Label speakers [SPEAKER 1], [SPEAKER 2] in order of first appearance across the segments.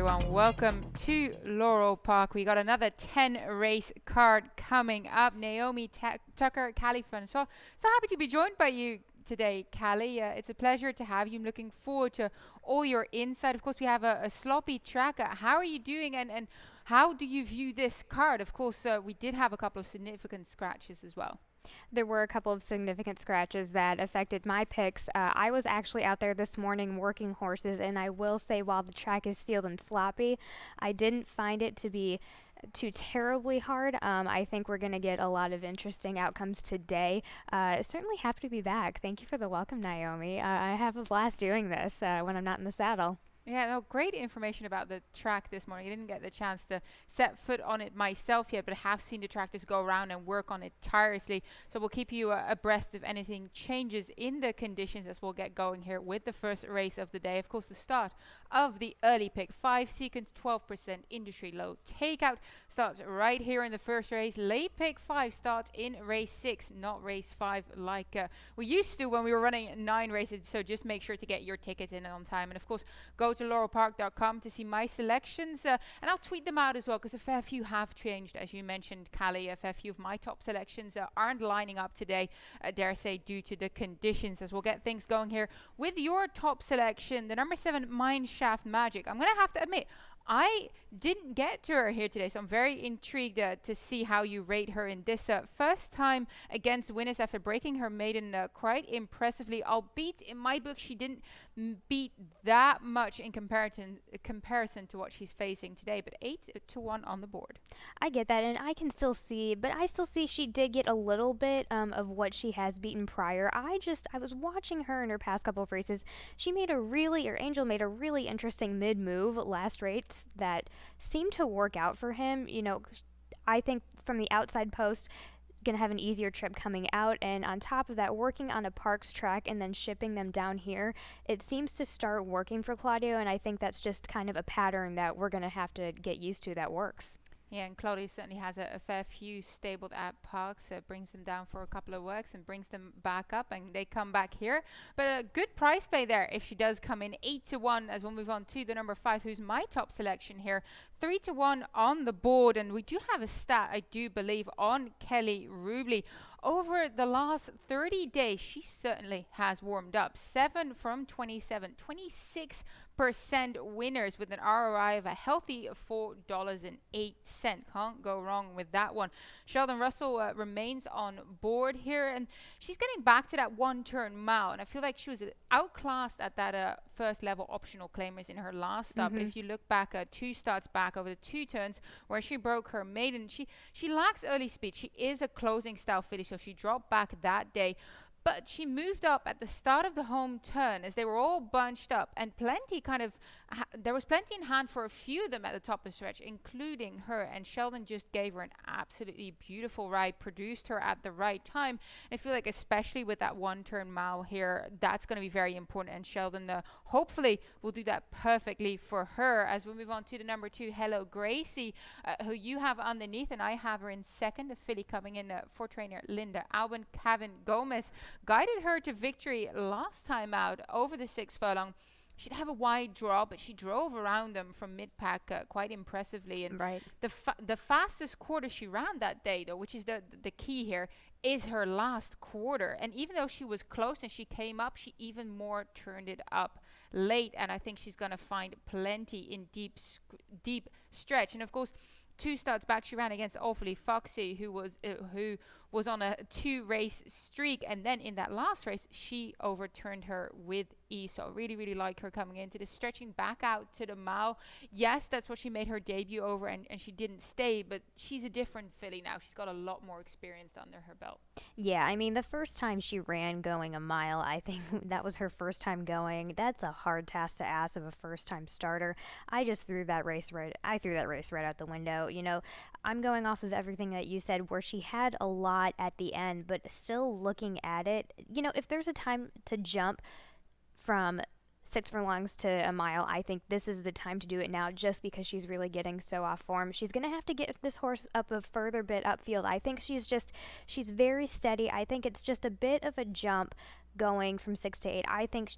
[SPEAKER 1] everyone. Welcome to Laurel Park. We got another 10 race card coming up. Naomi Tucker, Callie Francois. So happy to be joined by you today, Callie. It's a pleasure to have you. I'm looking forward to all your insight. Of course, we have a sloppy track. How are you doing and how do you view this card? Of course, we did have a couple of significant scratches as well.
[SPEAKER 2] There were a couple of significant scratches that affected my picks. I was actually out there this morning working horses, and I will say while the track is sealed and sloppy, I didn't find it to be too terribly hard. I think we're going to get a lot of interesting outcomes today. Certainly happy to be back. Thank you for the welcome, Naomi. I have a blast doing this when I'm not in the saddle.
[SPEAKER 1] Yeah, no, great information about the track this morning. I didn't get the chance to set foot on it myself yet, but I have seen the tractors go around and work on it tirelessly. So we'll keep you abreast if anything changes in the conditions as we'll get going here with the first race of the day. Of course, the start of the early pick 5 sequence, 12% industry low takeout starts right here in the first race. Late pick 5 starts in race 6, not race 5 like we used to when we were running 9 races. So just make sure to get your tickets in on time. And of course, go to laurelpark.com to see my selections, and I'll tweet them out as well because a fair few have changed, as you mentioned, Callie. A fair few of my top selections aren't lining up today, dare I say, due to the conditions. As we'll get things going here with your top selection, the number 7 Mineshaft Magic. I'm gonna have to admit, I didn't get to her here today, so I'm very intrigued to see how you rate her in this first time against winners after breaking her maiden quite impressively. Albeit in my book, she didn't beat that much in comparison to what she's facing today, but 8-1 on the board.
[SPEAKER 2] I get that, and I can still see, but I still see she did get a little bit of what she has beaten prior. I was watching her in her past couple of races. Angel made a really interesting mid-move last race that seemed to work out for him. I think from the outside post, gonna have an easier trip coming out, and on top of that, working on a parks track and then shipping them down here, it seems to start working for Claudio, and I think that's just kind of a pattern that we're gonna have to get used to that works.
[SPEAKER 1] Yeah, and Claudia certainly has a fair few stabled at parks. Brings them down for a couple of works and brings them back up, and they come back here. But a good price play there if she does come in 8-1. As we'll move on to the number 5, who's my top selection here, 3-1 on the board. And we do have a stat, I do believe, on Kelly Rubley. Over the last 30 days, she certainly has warmed up. 7 from 27, 26% winners with an ROI of a healthy $4.08. Can't go wrong with that one. Sheldon Russell remains on board here, and she's getting back to that one-turn mile. And I feel like she was outclassed at that first level optional claimers in her last start. But if you look back 2 starts back over the 2 turns where she broke her maiden, she lacks early speed. She is a closing style filly, so she dropped back that day. But she moved up at the start of the home turn as they were all bunched up, and there was plenty in hand for a few of them at the top of the stretch, including her. And Sheldon just gave her an absolutely beautiful ride, produced her at the right time. And I feel like especially with that one-turn mile here, that's going to be very important. And Sheldon hopefully will do that perfectly for her. As we move on to the number 2, Hello Gracie, who you have underneath, and I have her in second. A filly coming in for trainer Linda Albin. Kevin Gomez guided her to victory last time out over the 6 furlong. She'd have a wide draw, but she drove around them from mid-pack quite impressively. And
[SPEAKER 2] Right.
[SPEAKER 1] the fastest quarter she ran that day, though, which is the key here, is her last quarter. And even though she was close and she came up, she even more turned it up late. And I think she's going to find plenty in deep stretch. And of course, 2 starts back, she ran against Awfully Foxy, who was on a 2-race streak, and then in that last race, she overturned her with ease. So I really, really like her coming into this, stretching back out to the mile. Yes, that's what she made her debut over, and she didn't stay, but she's a different filly now. She's got a lot more experience under her belt.
[SPEAKER 2] Yeah, I mean, the first time she ran going a mile, I think that was her first time going. That's a hard task to ask of a first-time starter. I threw that race right out the window. I'm going off of everything that you said, where she had a lot at the end, but still looking at it, if there's a time to jump from 6 furlongs to a mile, I think this is the time to do it now, just because she's really getting so off form. She's going to have to get this horse up a further bit upfield. I think she's very steady. I think it's just a bit of a jump going from 6 to 8. I think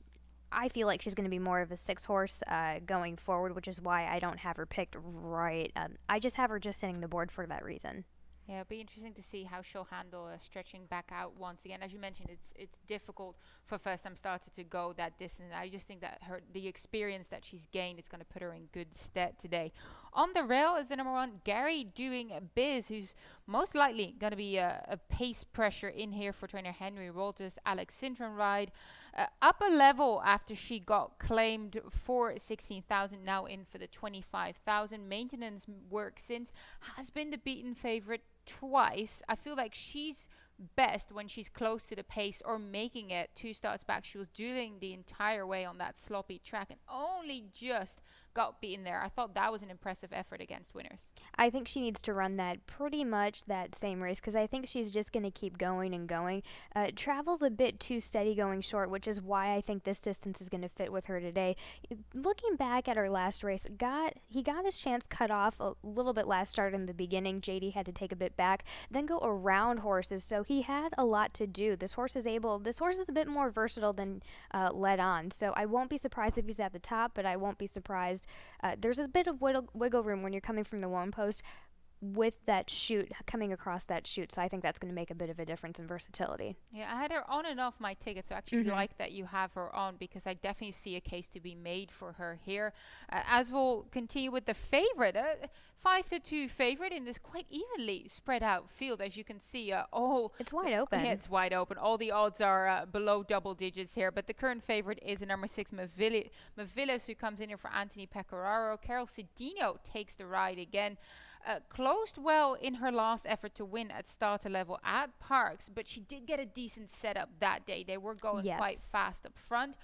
[SPEAKER 2] I feel like she's going to be more of a 6 horse going forward, which is why I don't have her picked right. I just have her just hitting the board for that reason.
[SPEAKER 1] Yeah, it'll be interesting to see how she'll handle stretching back out once again. As you mentioned, it's difficult for first-time starter to go that distance. I just think that the experience that she's gained is going to put her in good stead today. On the rail is the number 1, Gary doing Biz, who's most likely going to be a pace pressure in here for trainer Henry Rolters. Alex Sintron ride up a level after she got claimed for 16,000, now in for the 25,000. Maintenance work since has been the beaten favorite twice. I feel like she's best when she's close to the pace or making it 2 starts back. She was dueling the entire way on that sloppy track and only just got beaten there. I thought that was an impressive effort against winners.
[SPEAKER 2] I think she needs to run that pretty much that same race because I think she's just going to keep going and going. Travel's a bit too steady going short, which is why I think this distance is going to fit with her today. Looking back at her last race, he got his chance cut off a little bit last start in the beginning. JD had to take a bit back, then go around horses, so he had a lot to do. This horse is a bit more versatile than led on, so I won't be surprised if he's at the top, but I won't be surprised. There's a bit of wiggle room when you're coming from the one post with that chute, coming across that chute, so I think that's going to make a bit of a difference in versatility.
[SPEAKER 1] Yeah, I had her on and off my ticket, so I actually like that you have her on because I definitely see a case to be made for her here. As we'll continue with the favorite, 5-2 favorite in this quite evenly spread out field, as you can see.
[SPEAKER 2] It's wide open.
[SPEAKER 1] Yeah, it's wide open. All the odds are below double digits here, but the current favorite is a number 6, Mavilis, who comes in here for Anthony Pecoraro. Carol Cedino takes the ride again. Closed well in her last effort to win at starter level at Parks, but she did get a decent setup that day. They were going quite fast up front.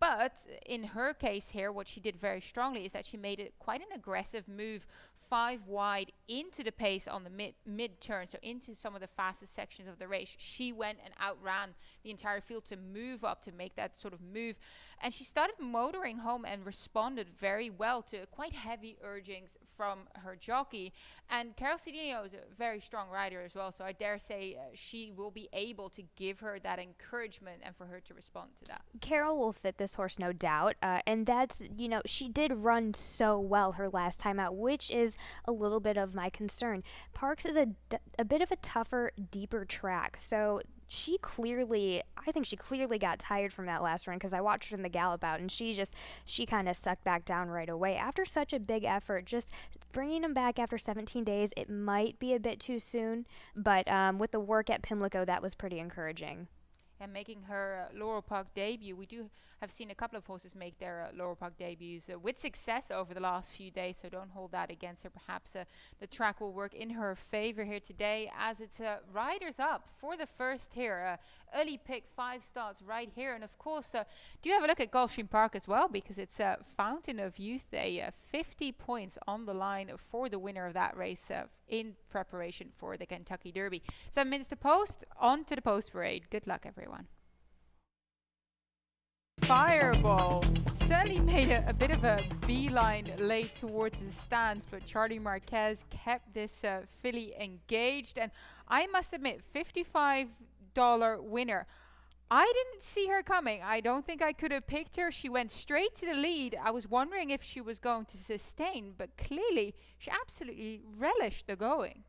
[SPEAKER 1] But in her case here, what she did very strongly is that she made it quite an aggressive move 5 wide into the pace on the mid turn, so into some of the fastest sections of the race. She went and outran the entire field to move up, to make that sort of move. And she started motoring home and responded very well to quite heavy urgings from her jockey. And Carol Cedino is a very strong rider as well, so I dare say she will be able to give her that encouragement and for her to respond to that.
[SPEAKER 2] Carol will fit this horse, no doubt. And that's, she did run so well her last time out, which is a little bit of my concern. Parks is a bit of a tougher, deeper track, so I think she clearly got tired from that last run because I watched her in the gallop out and she kind of sucked back down right away. After such a big effort, just bringing him back after 17 days, it might be a bit too soon, but with the work at Pimlico, that was pretty encouraging.
[SPEAKER 1] And making her Laurel Park debut, we do have seen a couple of horses make their Laurel Park debuts with success over the last few days, so don't hold that against her. Perhaps the track will work in her favor here today, as it's riders up for the first here. Early pick, 5 starts right here. And of course, do have a look at Gulfstream Park as well, because it's a Fountain of Youth Day. 50 points on the line for the winner of that race in preparation for the Kentucky Derby. 7 minutes to post, on to the post parade. Good luck, everyone. Fireball certainly made a bit of a beeline late towards the stands, but Charlie Marquez kept this filly engaged, and I must admit, $55 winner. I didn't see her coming. I don't think I could have picked her. She went straight to the lead. I was wondering if she was going to sustain, but clearly she absolutely relished the going.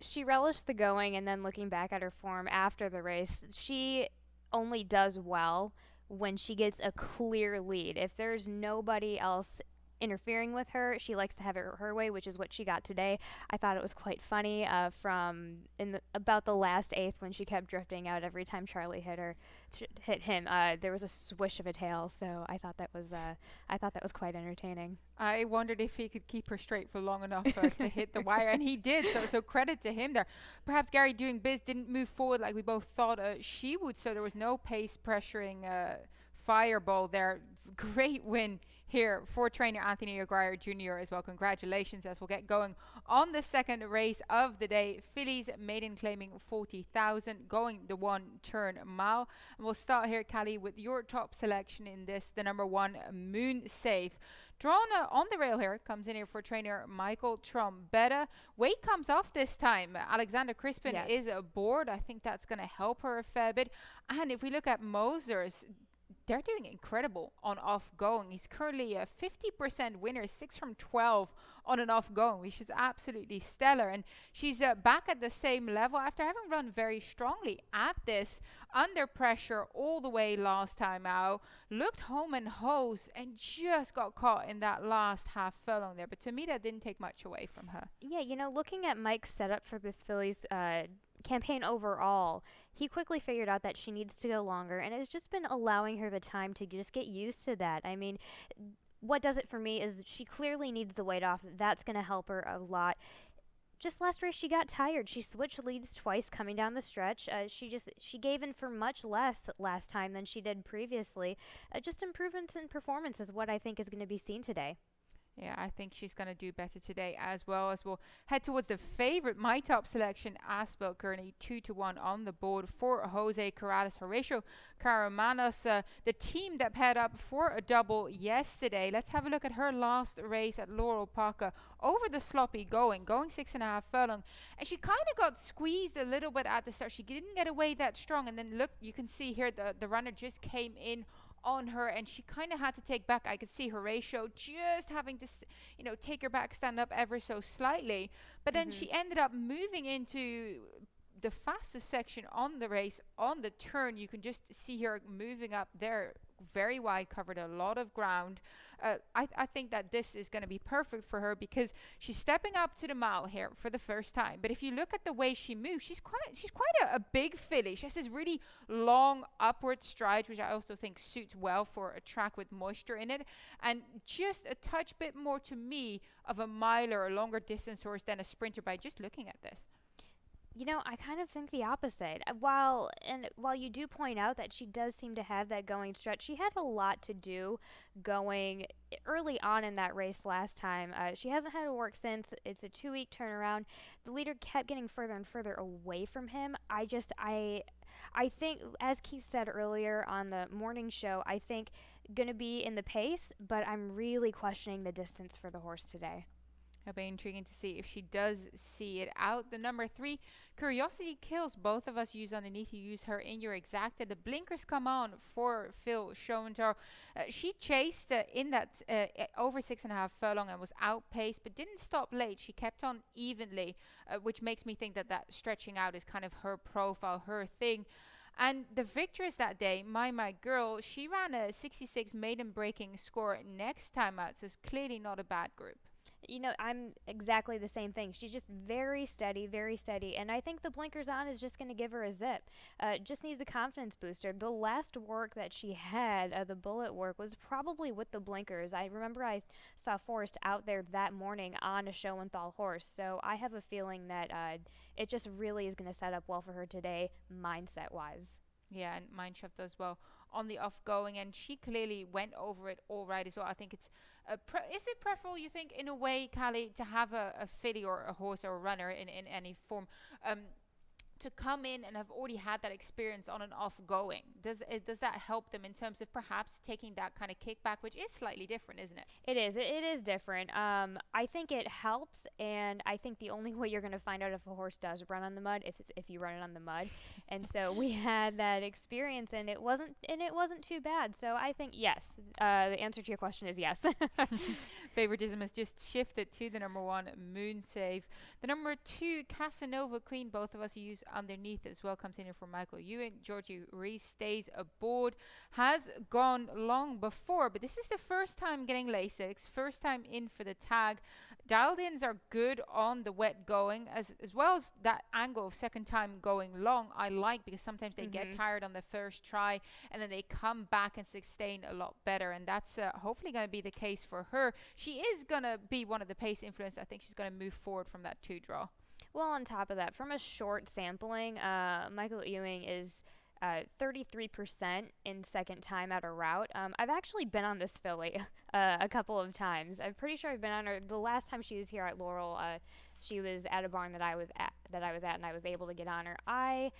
[SPEAKER 2] She relished the going, and then looking back at her form after the race, she only does well when she gets a clear lead. If there's nobody else interfering with her, she likes to have it her way, which is what she got today. I thought it was quite funny about the last eighth when she kept drifting out every time Charlie hit him. There was a swish of a tail, so I thought that was quite entertaining.
[SPEAKER 1] I wondered if he could keep her straight for long enough to hit the wire, and he did. So credit to him there. Perhaps Gary doing Biz didn't move forward like we both thought she would, so there was no pace pressuring Fireball there. Great win here for trainer Anthony Aguirre Jr. as well. Congratulations, as we'll get going on the second race of the day. Fillies maiden claiming 40,000, going the 1 turn mile. And we'll start here, Callie, with your top selection in this, the number 1, Moon Safe. Drawn on the rail here, comes in here for trainer Michael Trombetta. Weight comes off this time. Alexander Crispin is aboard. I think that's going to help her a fair bit. And if we look at Moser's, they're doing incredible on off going. He's currently a 50% winner, 6 from 12 on an off going, which is absolutely stellar. And she's back at the same level after having run very strongly at this under pressure all the way last time out. Looked home and hose and just got caught in that last half furlong there. But to me, that didn't take much away from her.
[SPEAKER 2] Yeah, looking at Mike's setup for this Phillies campaign overall, he quickly figured out that she needs to go longer, and it's just been allowing her the time to just get used to that. I mean, what does it for me is that she clearly needs the weight off. That's going to help her a lot. Just last race, she got tired. She switched leads twice coming down the stretch. She gave in for much less last time than she did previously. Just improvements in performance is what I think is going to be seen today.
[SPEAKER 1] Yeah, I think she's going to do better today as well, as we'll head towards the favorite, my top selection, Aspel Gurney, 2-1 on the board for Jose Corrales, Horatio Caramanos, the team that paired up for a double yesterday. Let's have a look at her last race at Laurel Parker over the sloppy going 6.5 furlong. And she kind of got squeezed a little bit at the start. She didn't get away that strong. And then look, you can see here the runner just came in on her, and she kind of had to take back. I could see Horatio just having to, take her back, stand up ever so slightly. But then she ended up moving into the fastest section on the race on the turn. You can just see her moving up there very wide, covered a lot of ground. I think that this is going to be perfect for her because she's stepping up to the mile here for the first time. But if you look at the way she moves, she's quite a big filly. She has this really long upward stride, which I also think suits well for a track with moisture in it, and just a touch bit more to me of a miler, a longer distance horse than a sprinter by just looking at this.
[SPEAKER 2] I kind of think the opposite. While you do point out that she does seem to have that going stretch, she had a lot to do going early on in that race last time. She hasn't had to work since. It's a 2-week turnaround. The leader kept getting further and further away from him. I think, as Keith said earlier on the morning show, I think going to be in the pace, but I'm really questioning the distance for the horse today.
[SPEAKER 1] It'll be intriguing to see if she does see it out. The number 3, Curiosity Kills. Both of us use underneath. You use her in your exacta. The blinkers come on for Phil Schoenthal. She chased in that over 6.5 furlong and was outpaced, but didn't stop late. She kept on evenly, which makes me think that stretching out is kind of her profile, her thing. And the victors that day, my girl, she ran a 66 maiden breaking score next time out, so it's clearly not a bad group.
[SPEAKER 2] I'm exactly the same thing. She's just very steady, and I think the blinkers on is just going to give her a zip. Just needs a confidence booster. The last work that she had, the bullet work, was probably with the blinkers. I remember I saw Forrest out there that morning on a Schoenthal horse, so I have a feeling that it just really is going to set up well for her today, mindset-wise.
[SPEAKER 1] Yeah, and Mineshaft does well on the off-going, and she clearly went over it all right as well. I think it's is it preferable, you think, in a way, Callie, to have a filly or a horse or a runner in any form to come in and have already had that experience on an off-going? Does that help them in terms of perhaps taking that kind of kickback, which is slightly different, isn't it?
[SPEAKER 2] It is. It is different. I think it helps, and I think the only way you're going to find out if a horse does run on the mud if you run it on the mud. And so we had that experience, and it wasn't too bad. So I think yes. The answer to your question is yes.
[SPEAKER 1] Favoritism has just shifted to the number 1, Moon Save. The number 2, Casanova Queen. Both of us use underneath as well. Comes in here for Michael Ewan. Georgie Reese stays aboard. Has gone long before, but this is the first time getting Lasix. First time in for the tag. Dialed ins are good on the wet going, as well as that angle of second time going long. I like, because sometimes they get tired on the first try and then they come back and sustain a lot better, and that's hopefully going to be the case for her. She is going to be one of the pace influence. I think she's going to move forward from that 2 draw.
[SPEAKER 2] Well, on top of that, from a short sampling, Michael Ewing is 33% in second time at a route. I've actually been on this filly a couple of times. I'm pretty sure I've been on her. The last time she was here at Laurel, she was at a barn that I was at, and I was able to get on her. I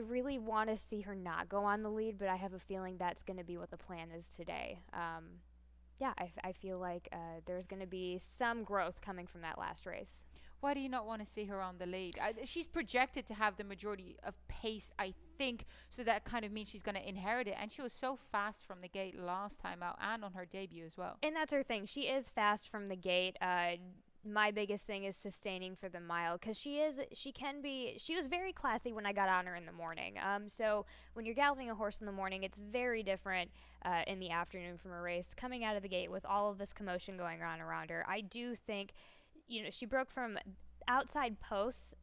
[SPEAKER 2] really want to see her not go on the lead, but I have a feeling that's going to be what the plan is today. I feel like there's going to be some growth coming from that last race.
[SPEAKER 1] Why do you not want to see her on the lead? She's projected to have the majority of pace, I think, so that kind of means she's going to inherit it. And she was so fast from the gate last time out and on her debut as well.
[SPEAKER 2] And that's her thing. She is fast from the gate. My biggest thing is sustaining for the mile because she was very classy when I got on her in the morning. So when you're galloping a horse in the morning, it's very different in the afternoon from a race. Coming out of the gate with all of this commotion going on around her, I do think, she broke from outside posts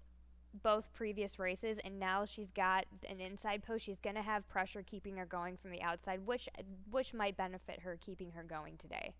[SPEAKER 2] both previous races, and now she's got an inside post. She's going to have pressure keeping her going from the outside, which might benefit her keeping her going today.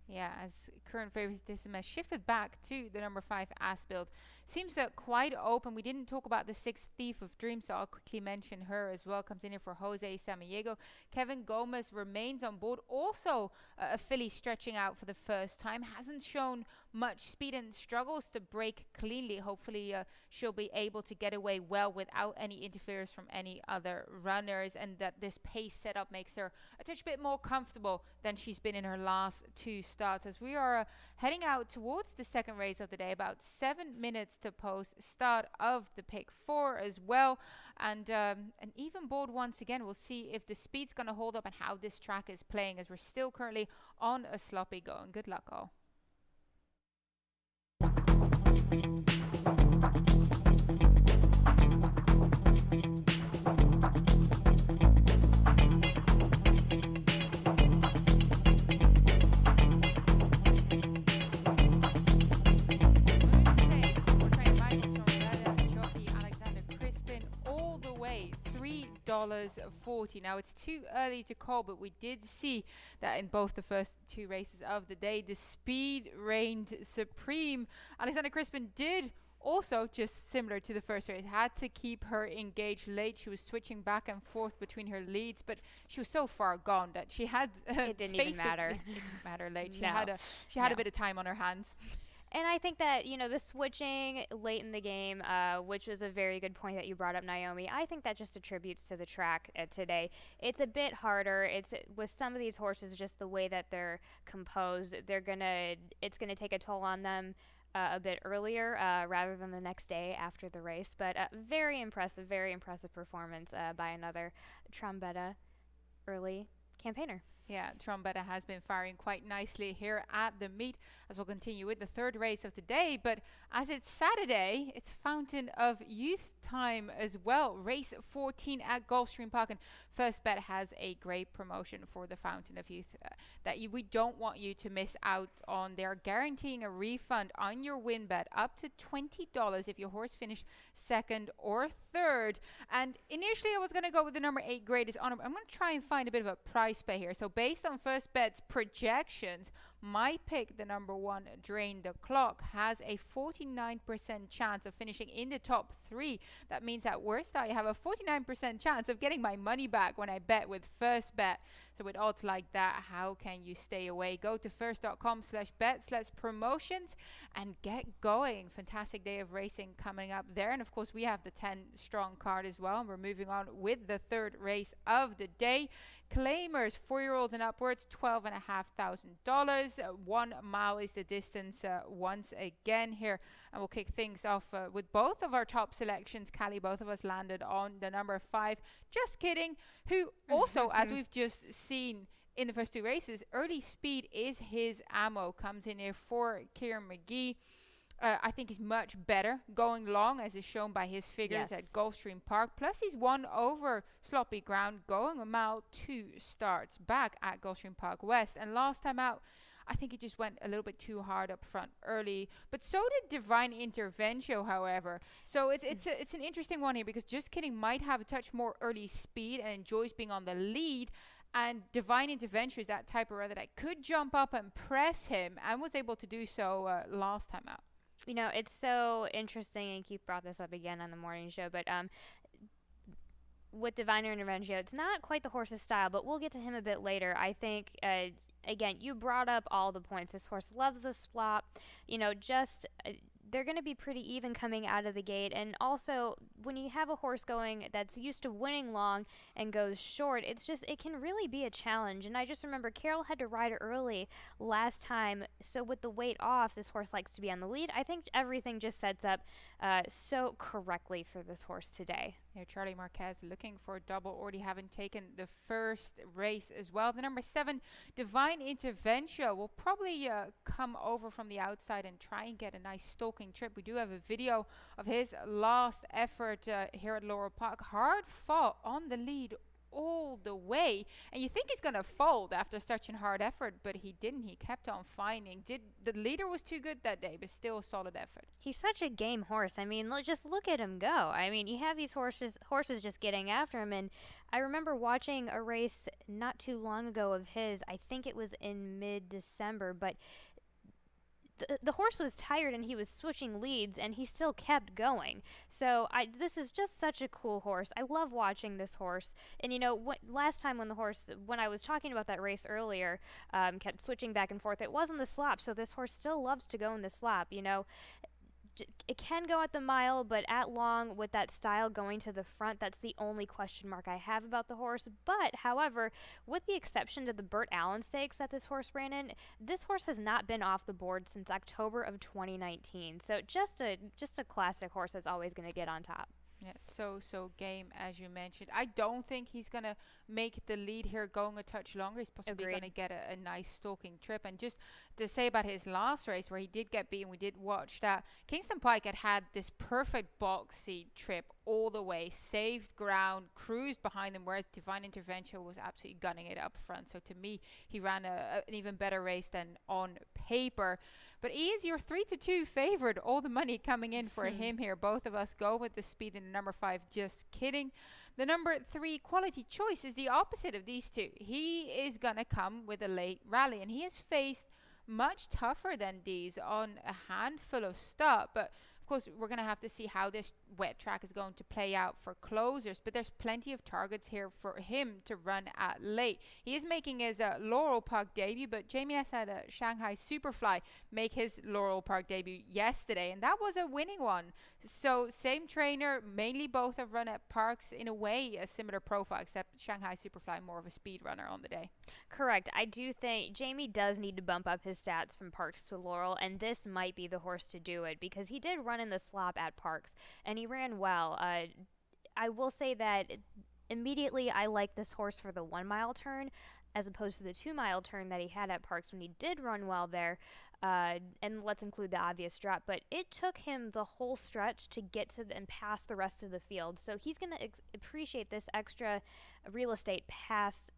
[SPEAKER 1] Yeah, as current favoritism has shifted back to the number 5 Aspilled. Seems quite open. We didn't talk about the 6th Thief of Dreams, so I'll quickly mention her as well. Comes in here for Jose Samaniego. Kevin Gomez remains on board. Also a filly stretching out for the first time. Hasn't shown much speed and struggles to break cleanly. Hopefully she'll be able to get away well without any interference from any other runners, and that this pace setup makes her a touch bit more comfortable than she's been in her last 2 starts, as we are heading out towards the second race of the day, about 7 minutes to post start of the pick 4 as well. And an even board once again. We'll see if the speed's going to hold up and how this track is playing, as we're still currently on a sloppy going. Good luck all. $3.40. Now it's too early to call, but we did see that in both the first 2 races of the day, the speed reigned supreme. Alexander Crispin did also, just similar to the first race, had to keep her engaged late. She was switching back and forth between her leads, but she was so far gone that she had
[SPEAKER 2] it didn't even matter.
[SPEAKER 1] It didn't matter late. She
[SPEAKER 2] No.
[SPEAKER 1] had a bit of time on her hands.
[SPEAKER 2] And I think that, the switching late in the game, which was a very good point that you brought up, Naomi, I think that just attributes to the track today. It's a bit harder. It's with some of these horses, just the way that they're composed, it's gonna take a toll on them a bit earlier rather than the next day after the race. But very impressive performance by another Trombetta early campaigner.
[SPEAKER 1] Yeah, Trombetta has been firing quite nicely here at the meet, as we'll continue with the third race of the day. But as it's Saturday, it's Fountain of Youth time as well. Race 14 at Gulfstream Park, and First Bet has a great promotion for the Fountain of Youth that we don't want you to miss out on. They're guaranteeing a refund on your win bet up to $20 if your horse finished second or third. And initially I was going to go with the number 8 Greatest Honor. I'm going to try and find a bit of a price pay here. So based on First Bet's projections, my pick, the number 1 Drain the Clock, has a 49% chance of finishing in the top 3. That means at worst I have a 49% chance of getting my money back when I bet with First Bet. So with odds like that, how can you stay away? Go to first.com/bet/promotions and get going. Fantastic day of racing coming up there. And of course we have the 10 strong card as well. And we're moving on with the third race of the day. Claimers, 4-year-olds and upwards, $12,500. 1 mile is the distance once again here. And we'll kick things off with both of our top selections. Callie, both of us landed on the number 5. Just kidding. Who also, as we've just seen in the first 2 races, early speed is his ammo. Comes in here for Kieran McGee. I think he's much better going long, as is shown by his figures at Gulfstream Park. Plus, he's won over sloppy ground, going a mile 2 starts back at Gulfstream Park West. And last time out, I think he just went a little bit too hard up front early. But so did Divine Interventio, however. So it's an interesting one here, because Just Kidding might have a touch more early speed and enjoys being on the lead. And Divine Intervention is that type of runner that could jump up and press him, and was able to do so last time out.
[SPEAKER 2] It's so interesting, and Keith brought this up again on the morning show, but with Divine Intervention, it's not quite the horse's style, but we'll get to him a bit later. I think, again, you brought up all the points. This horse loves the splop. they're going to be pretty even coming out of the gate. And also, when you have a horse going that's used to winning long and goes short, it can really be a challenge. And I just remember Carol had to ride early last time, so with the weight off, this horse likes to be on the lead. I think everything just sets up so correctly for this horse today.
[SPEAKER 1] Yeah, Charlie Marquez looking for a double, already having taken the first race as well. The number 7, Divine Intervention, will probably come over from the outside and try and get a nice stalking trip. We do have a video of his last effort here at Laurel Park. Hard fought on the lead all the way, and you think he's going to fold after such a hard effort, but he didn't. He kept on fighting. The leader was too good that day, but still a solid effort.
[SPEAKER 2] He's such a game horse. I mean, just look at him go. I mean, you have these horses just getting after him, and I remember watching a race not too long ago of his. I think it was in mid-December, but the horse was tired and he was switching leads and he still kept going. So this is just such a cool horse. I love watching this horse. And last time when I was talking about that race earlier, kept switching back and forth, it wasn't the slop. So this horse still loves to go in the slop. It can go at the mile, but at long, with that style going to the front, that's the only question mark I have about the horse. But, however, with the exception to the Burt Allen Stakes that this horse ran in, this horse has not been off the board since October of 2019. So just a classic horse that's always going to get on top.
[SPEAKER 1] Yeah, so game, as you mentioned. I don't think he's going to make the lead here going a touch longer. He's possibly going to get a nice stalking trip. And just to say about his last race where he did get beaten, we did watch that. Kingston Pike had this perfect box seat trip all the way, saved ground, cruised behind him, whereas Divine Intervention was absolutely gunning it up front. So to me, he ran an even better race than on paper. But he is your 3-2 favorite. All the money coming in for him here. Both of us go with the speed in the number 5. Just kidding. The number 3, Quality Choice, is the opposite of these two. He is going to come with a late rally, and he has faced much tougher than these on a handful of stuff. But of course, we're going to have to see how this wet track is going to play out for closers, but there's plenty of targets here for him to run at late. He is making his Laurel Park debut, but Jamie Ness had a Shanghai Superfly make his Laurel Park debut yesterday, and that was a winning one. So same trainer, mainly both have run at parks, in a way a similar profile, except Shanghai Superfly more of a speed runner on the day.
[SPEAKER 2] Correct. I do think Jamie does need to bump up his stats from Parks to Laurel, and this might be the horse to do it because he did run in the slop at Parks and he ran well. I will say that immediately I like this horse for the 1 mile turn as opposed to the 2 mile turn that he had at Parks when he did run well there. And let's include the obvious drop, but it took him the whole stretch to get to and pass the rest of the field. So he's going to appreciate this extra real estate past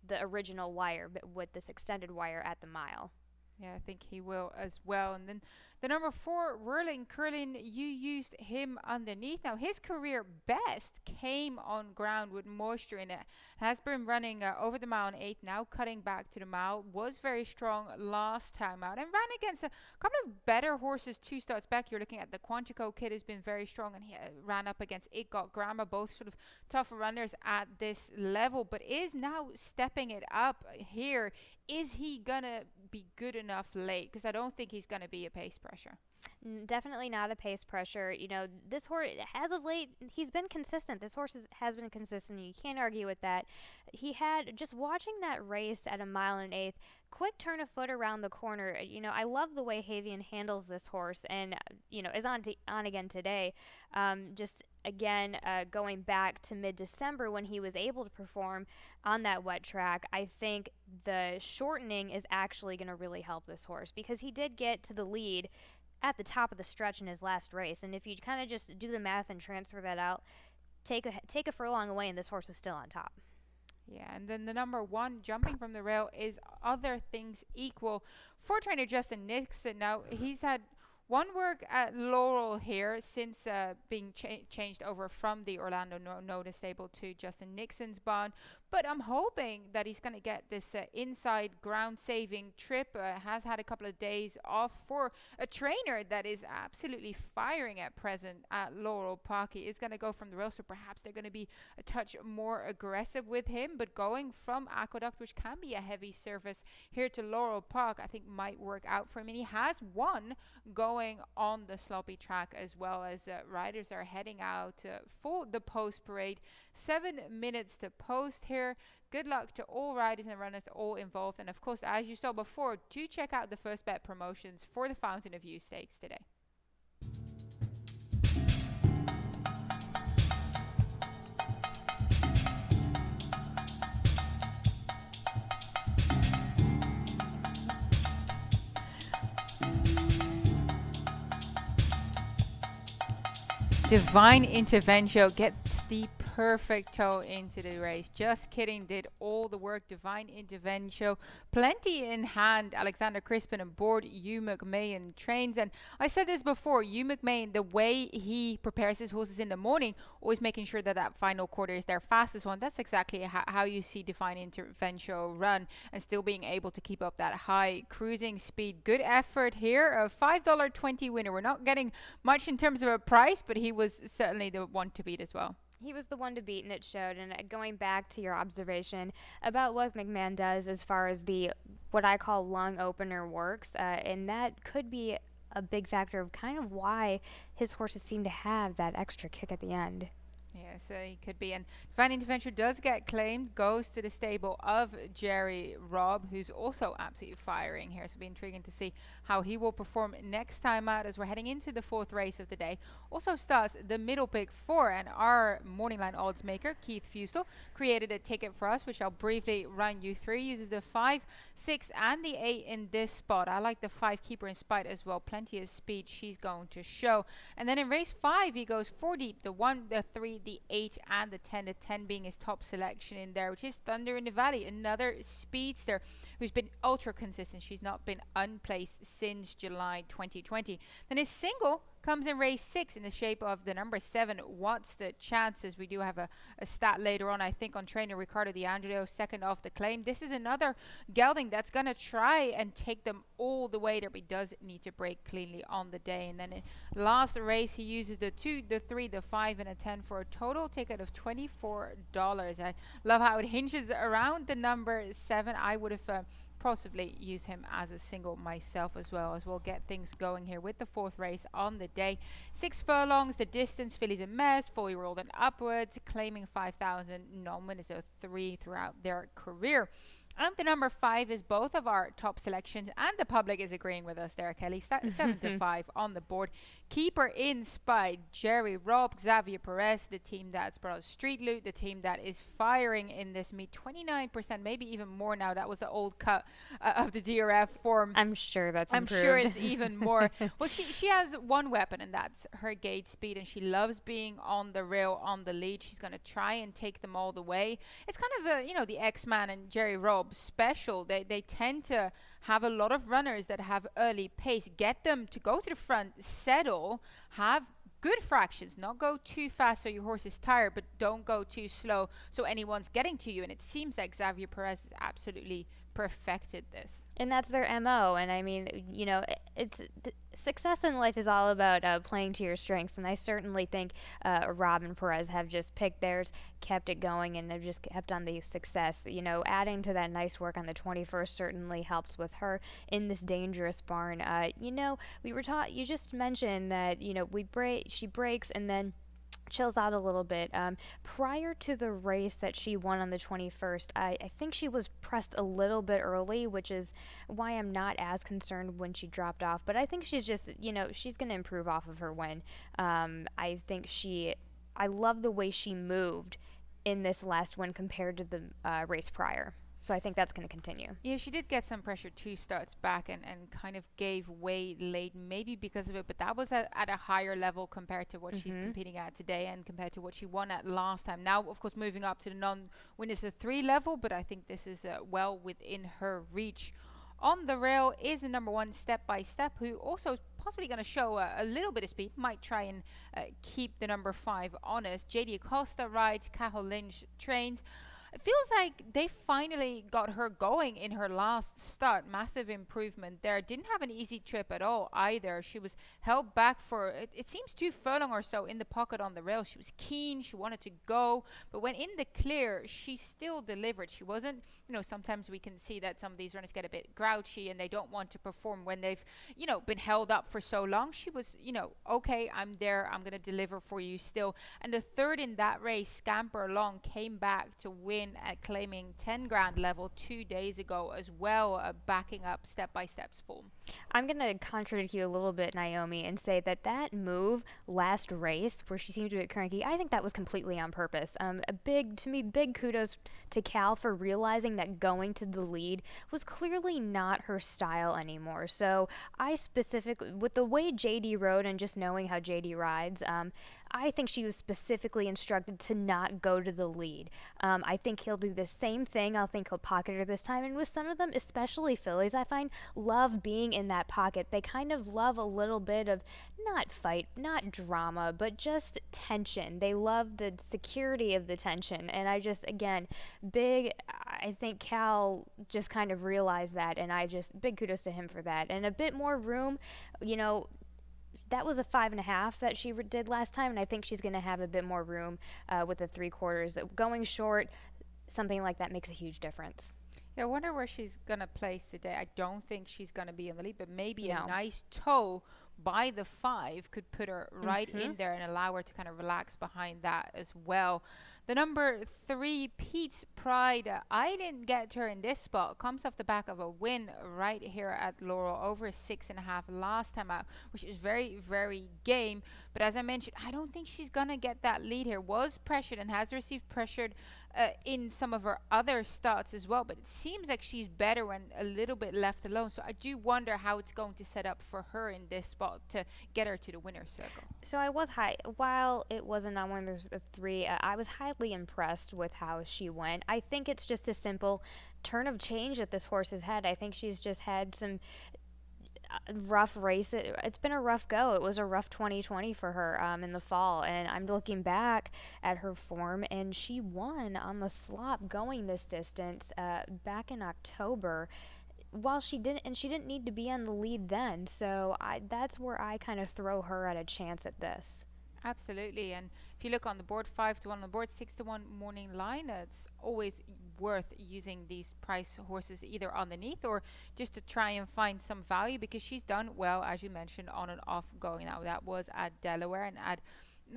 [SPEAKER 2] the original wire, but with this extended wire at the mile.
[SPEAKER 1] Yeah, I think he will as well. And then the number 4, Whirling Curlin, you used him underneath. Now, his career best came on ground with moisture in it. Has been running over the mile in 8th, now cutting back to the mile. Was very strong last time out and ran against a couple of better horses 2 starts back. You're looking at the Quantico Kid, has been very strong, and he ran up against It Got Grammar, both sort of tougher runners at this level, but is now stepping it up here. Is he going to be good enough late? Because I don't think he's going to be a pace pressure.
[SPEAKER 2] Definitely not a pace pressure. This horse, as of late, he's been consistent. This horse has been consistent. You can't argue with that. He had, just watching that race at a mile and 1/8, quick turn of foot around the corner. I love the way Havian handles this horse and, is on again today. Just again, going back to mid-December when he was able to perform on that wet track, I think the shortening is actually going to really help this horse because he did get to the lead at the top of the stretch in his last race. And if you kind of just do the math and transfer that out, take a furlong away and this horse is still on top.
[SPEAKER 1] Yeah, and then the number 1, Jumping from the Rail, is Other Things Equal for trainer Justin Nixon. Now, he's had one work at Laurel here since being changed over from the Orlando Noda stable to Justin Nixon's barn. But I'm hoping that he's going to get this inside ground saving trip. Has had a couple of days off for a trainer that is absolutely firing at present at Laurel Park. He is going to go from the rail, so perhaps they're going to be a touch more aggressive with him. But going from Aqueduct, which can be a heavy surface, here to Laurel Park, I think might work out for him. And he has won going on the sloppy track, as well as riders are heading out for the post parade. 7 minutes to post here. Good luck to all riders and runners all involved. And of course, as you saw before, do check out the First Bet promotions for the Fountain of Youth Stakes today. Divine Intervention gets the perfect toe into the race. Just kidding, did all the work. Divine Intervention, plenty in hand. Alexander Crispin aboard Hugh McMahon trains. And I said this before, Hugh McMahon, the way he prepares his horses in the morning, always making sure that that final quarter is their fastest one. That's exactly how you see Divine Intervention run, and still being able to keep up that high cruising speed. Good effort here. A $5.20 winner. We're not getting much in terms of a price, but he was certainly the one to beat as well.
[SPEAKER 2] He was the one to beat, and it showed. And going back to your observation about what McMahon does as far as the what I call lung opener works, and that could be a big factor of kind of why his horses seem to have that extra kick at the end.
[SPEAKER 1] Yes, he could be. And Divine Intervention does get claimed, goes to the stable of Jerry Robb, who's also absolutely firing here. So it'll be intriguing to see how he will perform next time out as we're heading into the fourth race of the day. Also starts the middle pick 4, and our morning line odds maker, Keith Fustel, created a ticket for us, which I'll briefly run you through. Uses the 5, 6, and the 8 in this spot. I like the 5 keeper in spite as well. Plenty of speed she's going to show. And then in race 5, he goes 4 deep, the 1, the 3, the 8 and the 10, the 10 being his top selection in there, which is Thunder in the Valley, another speedster who's been ultra consistent. She's not been unplaced since July 2020. Then his single comes in race 6 in the shape of the number 7. What's the chances? We do have a stat later on, I think, on trainer Ricardo D'Angelo, second off the claim. This is another gelding that's going to try and take them all the way there, but he does need to break cleanly on the day. And then in last race, he uses the 2, the 3, the 5, and a 10 for a total ticket of $24. I love how it hinges around the number 7. I would have possibly use him as a single myself as well, as we'll get things going here with the fourth race on the day. 6 furlongs, the distance, fillies a mess, 4-year-old and upwards, claiming 5,000 non-winners of 3 throughout their career. And the number 5 is both of our top selections, and the public is agreeing with us there, Kelly. 7 to 5 on the board. Keeper in spite, Jerry Robb, Xavier Perez, the team that's brought us Street Loot, the team that is firing in this meet. 29%, maybe even more now. That was the old cut of the DRF form.
[SPEAKER 2] I'm sure that's improved.
[SPEAKER 1] I'm sure it's even more. Well, she has one weapon, and that's her gate speed, and she loves being on the rail, on the lead. She's going to try and take them all the way. It's kind of the X-Man and Jerry Robb special. They tend to have a lot of runners that have early pace. Get them to go to the front, settle, have good fractions, not go too fast so your horse is tired, but don't go too slow so anyone's getting to you. And it seems like Xavier Perez has absolutely perfected this.
[SPEAKER 2] And that's their MO. And I mean, success in life is all about playing to your strengths. And I certainly think Rob and Perez have just picked theirs, kept it going, and have just kept on the success. Adding to that nice work on the 21st certainly helps with her in this dangerous barn. We were taught, you just mentioned that, she breaks and then chills out a little bit. Prior to the race that she won on the 21st, I think she was pressed a little bit early, which is why I'm not as concerned when she dropped off. But I think she's just, she's going to improve off of her win. I love the way she moved in this last one compared to the race prior. So I think that's going to continue.
[SPEAKER 1] Yeah, she did get some pressure 2 starts back and kind of gave way late, maybe because of it. But that was at a higher level compared to what she's competing at today and compared to what she won at last time. Now, of course, moving up to the non-winners of 3 level. But I think this is well within her reach. On the rail is the number 1, Step by Step, who also is possibly going to show a little bit of speed. Might try and keep the number 5 honest. JD Acosta rides, Cahill Lynch trains. It feels like they finally got her going in her last start. Massive improvement there. Didn't have an easy trip at all either. She was held back for, it seems, 2 furlong or so in the pocket on the rail. She was keen. She wanted to go. But when in the clear, she still delivered. She wasn't, sometimes we can see that some of these runners get a bit grouchy and they don't want to perform when they've, been held up for so long. She was, okay, I'm there. I'm going to deliver for you still. And the third in that race, Scamper Along, came back to win at claiming 10 grand level 2 days ago as well, backing up Step by Step's form.
[SPEAKER 2] I'm going to contradict you a little bit, Naomi, and say that move last race where she seemed to get cranky, I think that was completely on purpose. To me, big kudos to Cal for realizing that going to the lead was clearly not her style anymore. So I specifically, with the way JD rode and just knowing how JD rides, I think she was specifically instructed to not go to the lead. I think he'll do the same thing. I think he'll pocket her this time. And with some of them, especially fillies, I find love being in that pocket. They kind of love a little bit of not fight, not drama, but just tension. They love the security of the tension. And I think Cal just kind of realized that. And big kudos to him for that. And a bit more room, that was a 5.5 that she did last time, and I think she's going to have a bit more room with the 3/4. Going short, something like that makes a huge difference.
[SPEAKER 1] Yeah, I wonder where she's going to place today. I don't think she's going to be in the lead, but maybe a nice toe by the 5 could put her right in there and allow her to kind of relax behind that as well. The number 3, Pete's Pride. I didn't get her in this spot. Comes off the back of a win right here at Laurel, over 6.5 last time out, which is very, very game. But as I mentioned, I don't think she's going to get that lead here. Was pressured and has received pressured in some of her other starts as well. But it seems like she's better when a little bit left alone. So I do wonder how it's going to set up for her in this spot to get her to the winner's circle.
[SPEAKER 2] So I was while it wasn't on one of those 3, I was highly impressed with how she went. I think it's just a simple turn of change that this horse has had. I think she's just had some rough race. It's been a rough go. It was a rough 2020 for her in the fall, and I'm looking back at her form, and she won on the slop going this distance back in October. While she didn't need to be on the lead then, so that's where I kind of throw her at a chance at this.
[SPEAKER 1] Absolutely, and if you look on the board, 5-1 on the board, 6-1 morning line, it's always worth using these price horses either underneath or just to try and find some value, because she's done well, as you mentioned, on and off going. Now that was at Delaware and at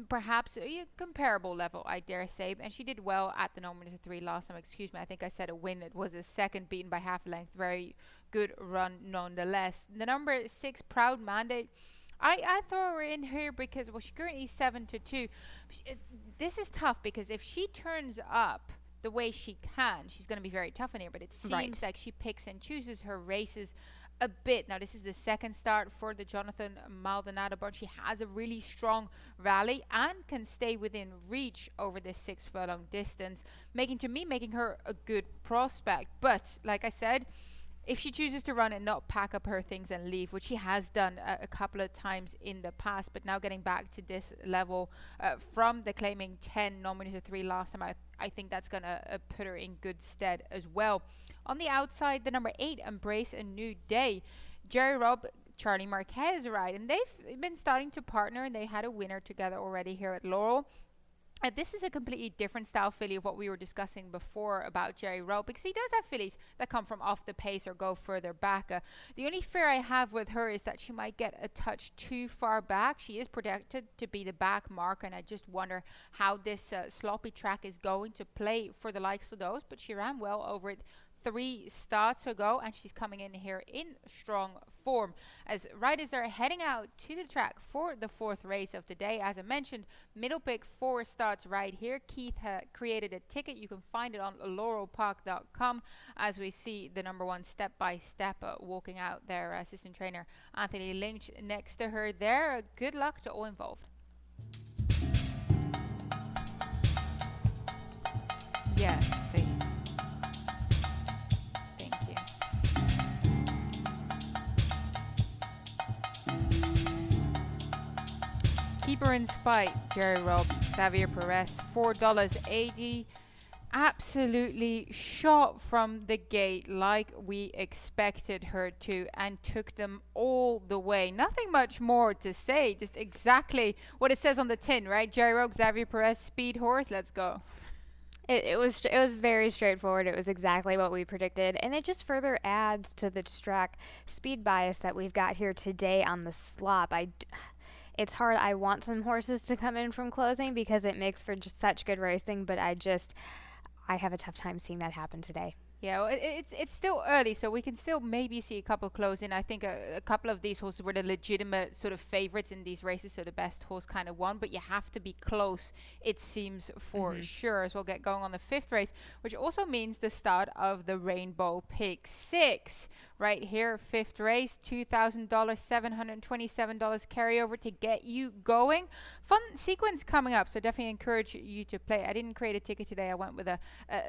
[SPEAKER 1] perhaps a comparable level, I dare say, and she did well at the nominated 3 last time. Excuse me, I think I said a win. It was a second, beaten by half a length. Very good run nonetheless. The number 6, Proud Mandate. I throw her in here because, well, she's currently 7-2. This is tough because if she turns up the way she can, she's going to be very tough in here. But it seems like she picks and chooses her races a bit. Now, this is the second start for the Jonathan Maldonado barn. She has a really strong rally and can stay within reach over this 6 furlong distance, making her a good prospect. But like I said, if she chooses to run and not pack up her things and leave, which she has done a couple of times in the past, but now getting back to this level from the claiming 10 nominated 3 last time, I think that's going to put her in good stead as well. On the outside, the number 8, Embrace a New Day. Jerry Robb, Charlie Marquez ride, and they've been starting to partner, and they had a winner together already here at Laurel. This is a completely different style filly of what we were discussing before about Jerry Robb, because he does have fillies that come from off the pace or go further back. The only fear I have with her is that she might get a touch too far back. She is projected to be the back marker, and I just wonder how this sloppy track is going to play for the likes of those. But she ran well over it 3 starts ago, and she's coming in here in strong form as riders are heading out to the track for the 4th race of the day. As I mentioned, middle pick 4 starts right here. Keith created a ticket. You can find it on laurelpark.com as we see the number 1 Step by Step walking out there. Assistant trainer Anthony Lynch next to her there. Good luck to all involved. Yes, please. Keeper in Spite, Jerry Robb, Xavier Perez, $4.80. absolutely shot from the gate like we expected her to and took them all the way. Nothing much more to say, just exactly what it says on the tin, right? Jerry Rogue, Xavier Perez, speed horse, let's go.
[SPEAKER 2] It was very straightforward. It was exactly what we predicted, and it just further adds to the track speed bias that we've got here today on the slop. It's hard. I want some horses to come in from closing because it makes for just such good racing, but I have a tough time seeing that happen today.
[SPEAKER 1] Yeah, well, it's still early, so we can still maybe see a couple close in. I think a couple of these horses were the legitimate sort of favorites in these races, so the best horse kind of won. But you have to be close, it seems, for sure. As we'll get going on the fifth race, which also means the start of the Rainbow Pick 6. Right here, fifth race, $2,000, $727 carryover to get you going. Fun sequence coming up, so definitely encourage you to play. I didn't create a ticket today. I went with a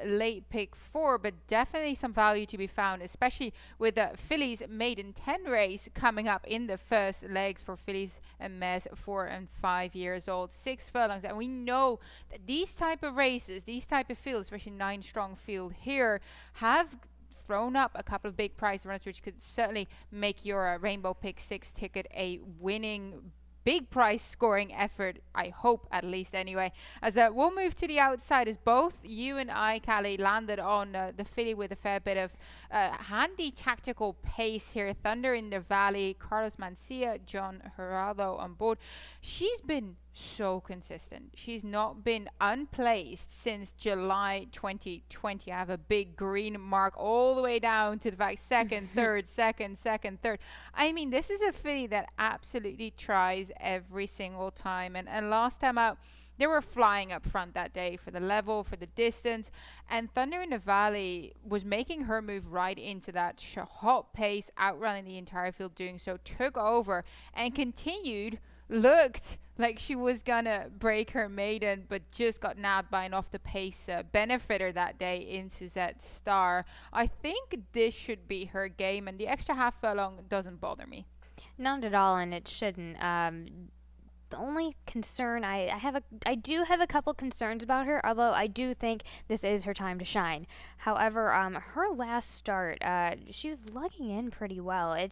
[SPEAKER 1] late pick 4, but definitely some value to be found, especially with the fillies maiden 10 race coming up in the first legs for fillies and mares 4 and 5 years old, 6 furlongs. And we know that these type of races, these type of fields, especially 9 strong field here, have thrown up a couple of big prize runners, which could certainly make your Rainbow Pick 6 ticket a winning big price scoring effort, I hope, at least anyway. As we'll move to the outside, as both you and I, Callie, landed on the filly with a fair bit of handy tactical pace here. Thunder in the Valley, Carlos Mancia, John Geraldo on board. She's been so consistent. She's not been unplaced since July 2020. I have a big green mark all the way down to the fact second, third, second, third. I mean, this is a filly that absolutely tries every single time. And last time out, they were flying up front that day for the level, for the distance. And Thunder in the Valley was making her move right into that hot pace, outrunning the entire field, doing so, took over and continued, looked like she was gonna break her maiden, but just got nabbed by an off the pace benefitter that day in Suzette Star. I think this should be her game, and the extra half furlong doesn't bother me.
[SPEAKER 2] Not at all, and it shouldn't. The only concern I do have a couple concerns about her, although I do think this is her time to shine. However, her last start, she was lugging in pretty well. It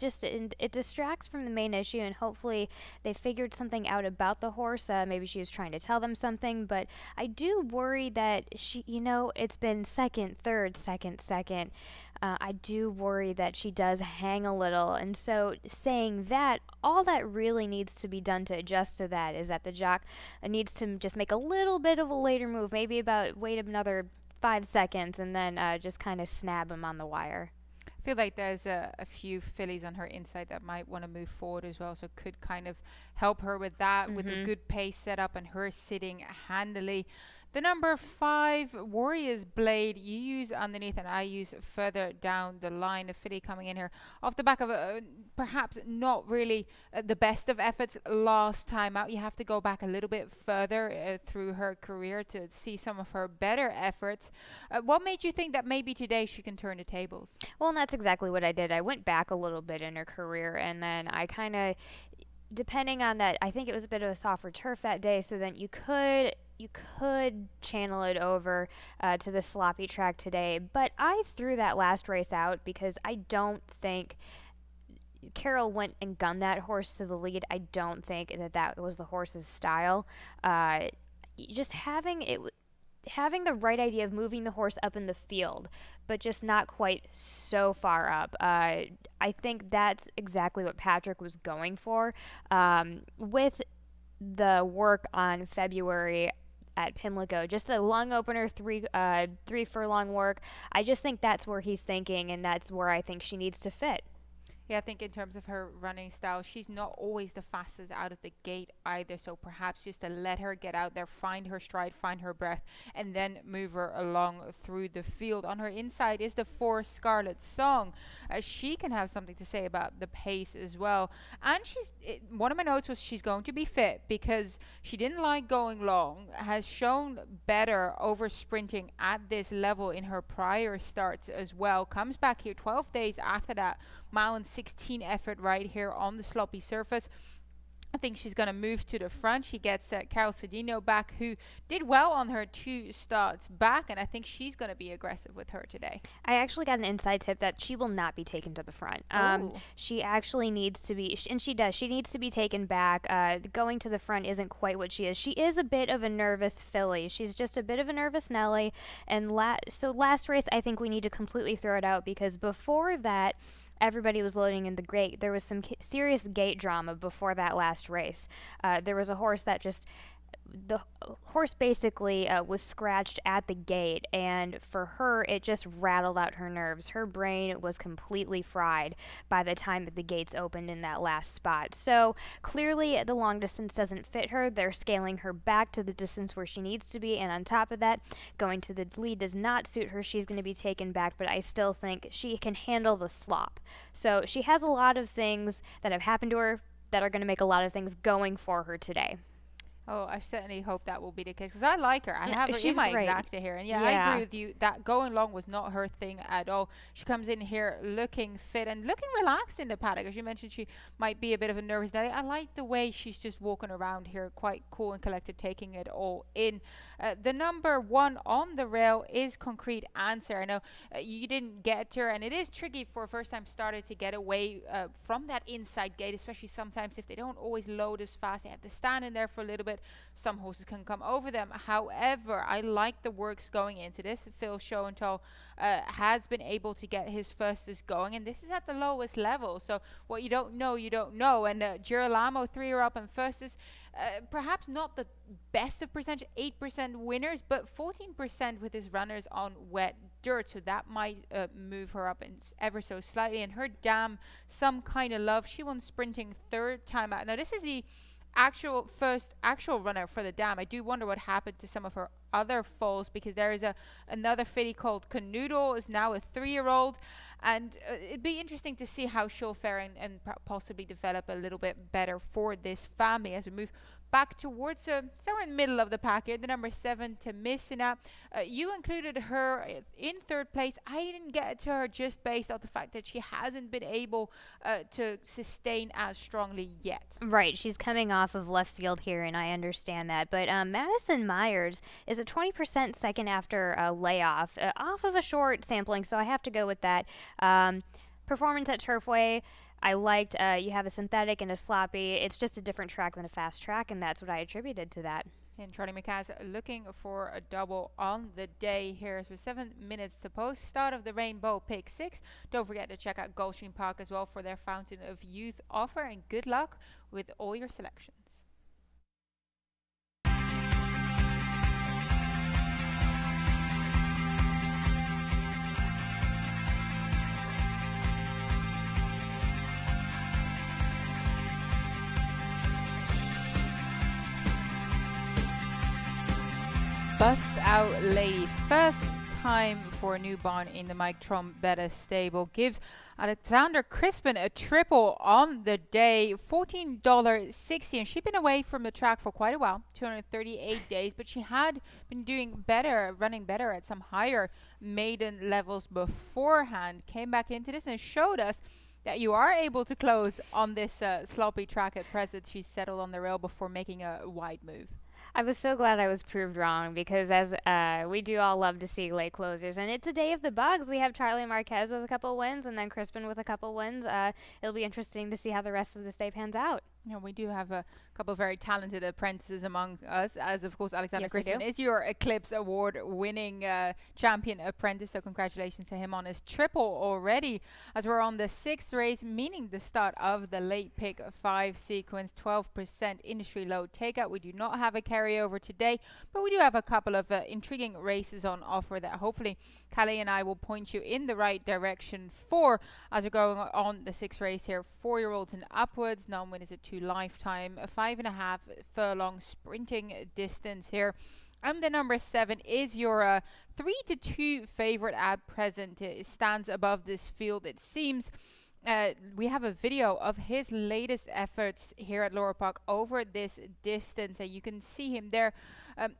[SPEAKER 2] distracts from the main issue, and hopefully they figured something out about the horse. Maybe she was trying to tell them something, but I do worry that it's been second, third, second. I do worry that she does hang a little. And so, saying that, all that really needs to be done to adjust to that is that the jock needs to just make a little bit of a later move, maybe wait another 5 seconds, and then just kind of snab him on the wire.
[SPEAKER 1] I feel like there's a few fillies on her inside that might want to move forward as well, so could kind of help her with that, with a good pace setup and her sitting handily. The number 5, Warrior's Blade, you use underneath and I use further down the line. A filly coming in here off the back of perhaps not really the best of efforts last time out. You have to go back a little bit further through her career to see some of her better efforts. What made you think that maybe today she can turn the tables?
[SPEAKER 2] Well, and that's exactly what I did. I went back a little bit in her career, and then I kind of, depending on that, I think it was a bit of a softer turf that day, so then you could channel it over to the sloppy track today. But I threw that last race out because I don't think Carol went and gunned that horse to the lead. I don't think that was the horse's style. Just having the right idea of moving the horse up in the field, but just not quite so far up. I think that's exactly what Patrick was going for. With the work on February at Pimlico, just a lung opener, three furlong work. I just think that's where he's thinking, and that's where I think she needs to fit.
[SPEAKER 1] Yeah, I think in terms of her running style, she's not always the fastest out of the gate either. So perhaps just to let her get out there, find her stride, find her breath, and then move her along through the field. On her inside is the 4, Scarlet Song. She can have something to say about the pace as well. And one of my notes was she's going to be fit because she didn't like going long, has shown better over sprinting at this level in her prior starts as well. Comes back here 12 days after that mile and 16 effort right here on the sloppy surface. I think she's going to move to the front. She gets Carol Cedino back, who did well on her 2 starts back, and I think she's going to be aggressive with her today.
[SPEAKER 2] I actually got an inside tip that she will not be taken to the front.
[SPEAKER 1] Oh.
[SPEAKER 2] She actually needs to be, and she does. She needs to be taken back. Going to the front isn't quite what she is. She is a bit of a nervous filly. She's just a bit of a nervous Nelly. And so last race, I think we need to completely throw it out, because before that, everybody was loading in the gate. There was some serious gate drama before that last race. There was a horse that just the horse basically was scratched at the gate, and for her it just rattled out her nerves. Her brain was completely fried by the time that the gates opened in that last spot. So clearly the long distance doesn't fit her. They're scaling her back to the distance where she needs to be, and on top of that, going to the lead does not suit her. She's going to be taken back, but I still think she can handle the slop. So she has a lot of things that have happened to her that are going to make a lot of things going for her today.
[SPEAKER 1] Oh, I certainly hope that will be the case, because I like her. I have her in
[SPEAKER 2] She's
[SPEAKER 1] my
[SPEAKER 2] great.
[SPEAKER 1] exacta here. And I agree with you that going long was not her thing at all. She comes in here looking fit and looking relaxed in the paddock. As you mentioned, she might be a bit of a nervous Nelly. I like the way she's just walking around here, quite cool and collected, taking it all in. The number 1 on the rail is Concrete Answer. I know you didn't get her, and it is tricky for a first-time starter to get away from that inside gate, especially sometimes if they don't always load as fast. They have to stand in there for a little bit. Some horses can come over them. However, I like the works going into this. Phil Schoenthal has been able to get his fastest going, and this is at the lowest level. So what you don't know, you don't know. And Girolamo, 3-year-up and fastest, perhaps not the best of percentage, 8% winners, but 14% with his runners on wet dirt. So that might move her up ever so slightly. And her dam, Some Kind of Love, she won sprinting 3rd time out. Now this is the first actual runner for the dam. I do wonder what happened to some of her other foals, because there is another filly called Canoodle, is now a 3-year-old, and it'd be interesting to see how she'll fare and possibly develop a little bit better for this family as we move back towards somewhere in the middle of the pack here, the number 7 Temissina. You included her in 3rd place. I didn't get to her just based on the fact that she hasn't been able to sustain as strongly yet.
[SPEAKER 2] Right, she's coming off of left field here, and I understand that. But Madison Myers is a 20% second after a layoff, off of a short sampling, so I have to go with that. Performance at Turfway, I liked. You have a synthetic and a sloppy. It's just a different track than a fast track, and that's what I attributed to that.
[SPEAKER 1] And Charlie McCass looking for a double on the day here. So 7 minutes to post. Start of the Rainbow Pick 6. Don't forget to check out Gulfstream Park as well for their Fountain of Youth offer. And good luck with all your selections. Bust Out Lady, first time for a new barn in the Mike Trombetta stable, gives Alexander Crispin a triple on the day, $14.60, and she'd been away from the track for quite a while, 238 days, but she had been doing better, running better at some higher maiden levels beforehand, came back into this and showed us that you are able to close on this sloppy track at present. She settled on the rail before making a wide move.
[SPEAKER 2] I was so glad I was proved wrong, because as we do all love to see late closers, and it's a day of the bugs. We have Charlie Marquez with a couple wins, and then Crispin with a couple wins. It'll be interesting to see how the rest of this day pans out.
[SPEAKER 1] Yeah, we do have a couple of very talented apprentices among us, as of course Alexander
[SPEAKER 2] Yes,
[SPEAKER 1] Crispin is your Eclipse Award winning champion apprentice, so congratulations to him on his triple already, as we're on the 6th race, meaning the start of the late pick 5 sequence. 12% industry low takeout. We do not have a carryover today, but we do have a couple of intriguing races on offer that hopefully Callie and I will point you in the right direction for, as we're going on the 6th race here. 4-year-olds and upwards, non-winners at 2 lifetime, a 5.5 furlong sprinting distance here. And the number 7 is your 3-2 favorite at present. It stands above this field, it seems. We have a video of his latest efforts here at Laura Park over this distance, and you can see him there.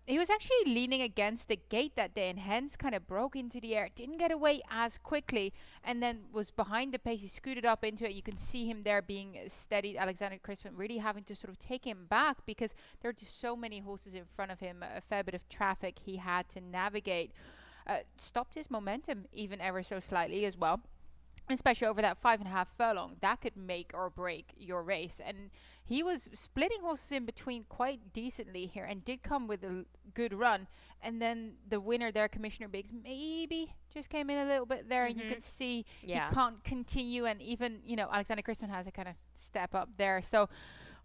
[SPEAKER 1] He was actually leaning against the gate that day, and hence kind of broke into the air, didn't get away as quickly, and then was behind the pace. He scooted up into it. You can see him there being steadied. Alexander Crispin really having to sort of take him back because there are just so many horses in front of him, a fair bit of traffic he had to navigate. Stopped his momentum even ever so slightly as well, especially over that 5.5 furlong. That could make or break your race. And he was splitting horses in between quite decently here and did come with a good run. And then the winner there, Commissioner Biggs, maybe just came in a little bit there, and you could see he can't continue. And even, Alexander Crispin has to kind of step up there. So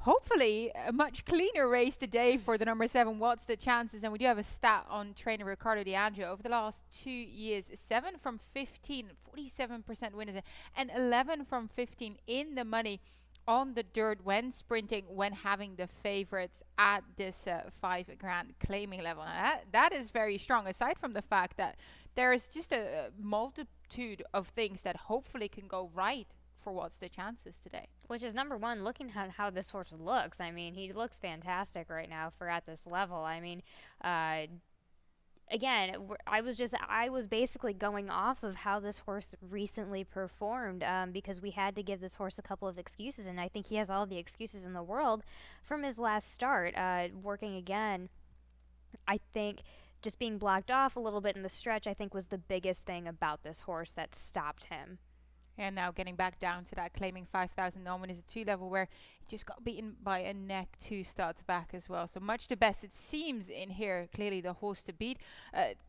[SPEAKER 1] hopefully a much cleaner race today for the number 7. What's the chances? And we do have a stat on trainer Ricardo D'Angelo over the last 2 years: 7 from 15, 47% winners, and 11 from 15 in the money on the dirt when sprinting, when having the favorites at this $5,000 claiming level. That is very strong, aside from the fact that there is just a multitude of things that hopefully can go right for What's the Chances today.
[SPEAKER 2] Which is number one, looking at how this horse looks. I mean, he looks fantastic right now for at this level. I mean, again, I was basically going off of how this horse recently performed, because we had to give this horse a couple of excuses, and I think he has all the excuses in the world from his last start. Working again, I think just being blocked off a little bit in the stretch, I think, was the biggest thing about this horse that stopped him.
[SPEAKER 1] And now getting back down to that claiming 5,000 nominee is a 2 level where he just got beaten by a neck 2 starts back as well. So much the best it seems in here. Clearly the horse to beat.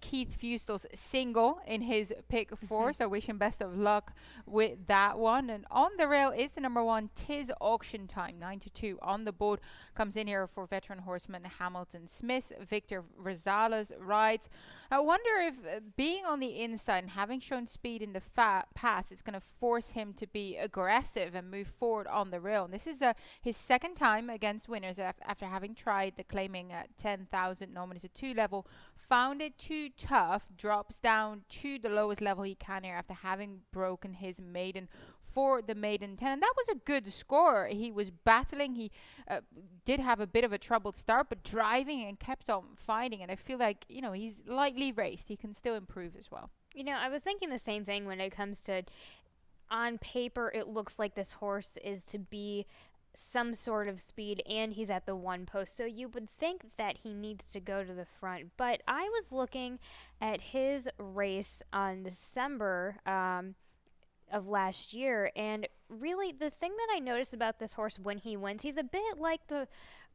[SPEAKER 1] Keith Fustel's single in his pick 4. So wish him best of luck with that one. And on the rail is the number 1, Tis Auction Time. 9-2 on the board. Comes in here for veteran horseman Hamilton Smith. Victor Rosales rides. I wonder if being on the inside and having shown speed in the past, it's going to force him to be aggressive and move forward on the rail. And this is his second time against winners after having tried the claiming 10,000 nominees at 2 level. Found it too tough, drops down to the lowest level he can here after having broken his maiden for the maiden 10, and that was a good score. He was battling. He did have a bit of a troubled start, but driving and kept on fighting, and I feel like, he's lightly raced. He can still improve as well.
[SPEAKER 2] I was thinking the same thing when it comes to, on paper, it looks like this horse is to be some sort of speed, and he's at the 1 post, so you would think that he needs to go to the front. But I was looking at his race on December of last year, and really the thing that I noticed about this horse when he wins, he's a bit like the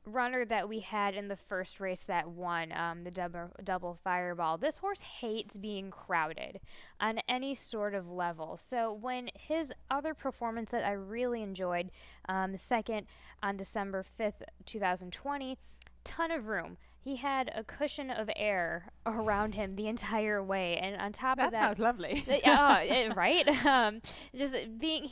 [SPEAKER 2] runner that we had in the first race that won, the double Fireball. This horse hates being crowded on any sort of level. So when his other performance that I really enjoyed, second on December 5th, 2020, ton of room. He had a cushion of air around him the entire way, and on top of that,
[SPEAKER 1] sounds lovely.
[SPEAKER 2] Right? Just being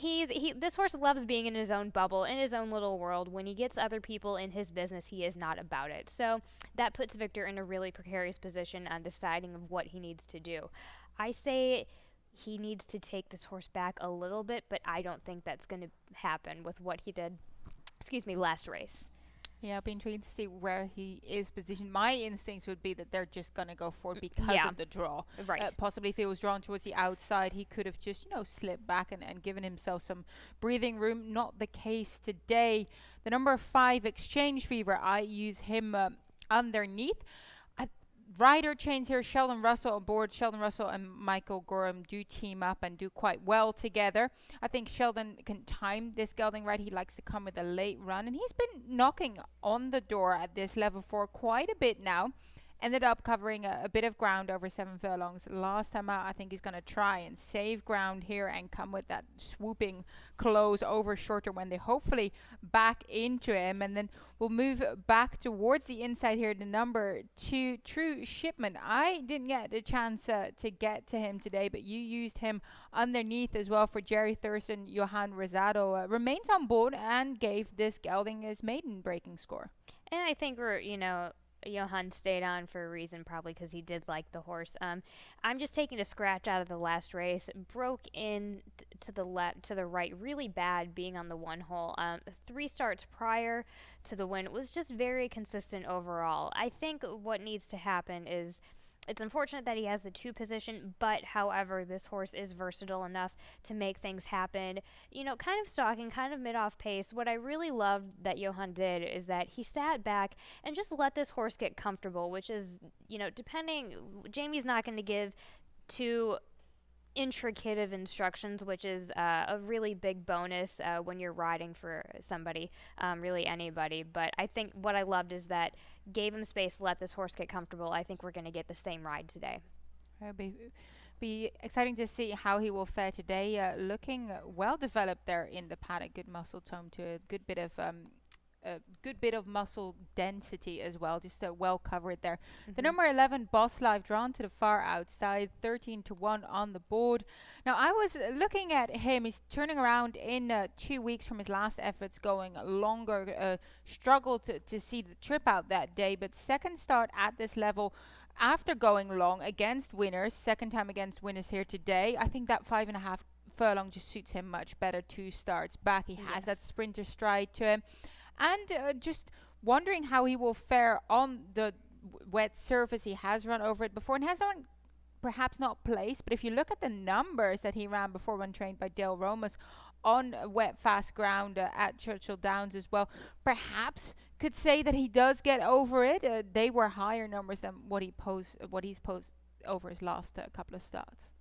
[SPEAKER 2] this horse loves being in his own bubble, in his own little world. When he gets other people in his business, he is not about it. So that puts Victor in a really precarious position on deciding of what he needs to do. I say he needs to take this horse back a little bit, but I don't think that's going to happen with what he did. Last race.
[SPEAKER 1] Yeah, I'll be intrigued to see where he is positioned. My instincts would be that they're just going to go forward because of the draw.
[SPEAKER 2] Right.
[SPEAKER 1] Possibly if he was drawn towards the outside, he could have just, slipped back and given himself some breathing room. Not the case today. The number 5, Exchange Fever, I use him underneath. Rider chains here, Sheldon Russell aboard. Sheldon Russell and Michael Gorham do team up and do quite well together. I think Sheldon can time this gelding right. He likes to come with a late run, and he's been knocking on the door at this level for quite a bit now. Ended up covering a bit of ground over 7 furlongs. Last time out, I think he's going to try and save ground here and come with that swooping close over shorter when they hopefully back into him. And then we'll move back towards the inside here. The number 2, True Shipment. I didn't get the chance to get to him today, but you used him underneath as well for Jerry Thurston. Johan Rosado remains on board and gave this gelding his maiden breaking score.
[SPEAKER 2] And I think we're, Johan stayed on for a reason, probably because he did like the horse. I'm just taking a scratch out of the last race. Broke in to the left, to the right, really bad, being on the one hole. 3 starts prior to the win, it was just very consistent overall. I think what needs to happen is, it's unfortunate that he has the 2 position, but however, this horse is versatile enough to make things happen. Kind of stalking, kind of mid-off pace. What I really loved that Johan did is that he sat back and just let this horse get comfortable, which is, depending, Jamie's not going to give too intricate of instructions, which is a really big bonus when you're riding for somebody, really anybody. But I think what I loved is that gave him space, let this horse get comfortable. I think we're going to get the same ride today.
[SPEAKER 1] It'll be exciting to see how he will fare today. Looking well developed there in the paddock, good muscle tone to a good bit of muscle density as well, just well covered there. The number 11 Boss Life drawn to the far outside, 13-1 on the board. Now I was looking at him, he's turning around in 2 weeks from his last efforts, going longer, struggled to see the trip out that day, but second start at this level after going long against winners, second time against winners here today. I think that 5.5 furlong just suits him much better. 2 starts back, he has that sprinter stride to him. And just wondering how he will fare on the wet surface. He has run over it before and has run perhaps not placed, but if you look at the numbers that he ran before when trained by Dale Romas on wet fast ground at Churchill Downs as well, perhaps could say that he does get over it. They were higher numbers than what he's posed over his last couple of starts.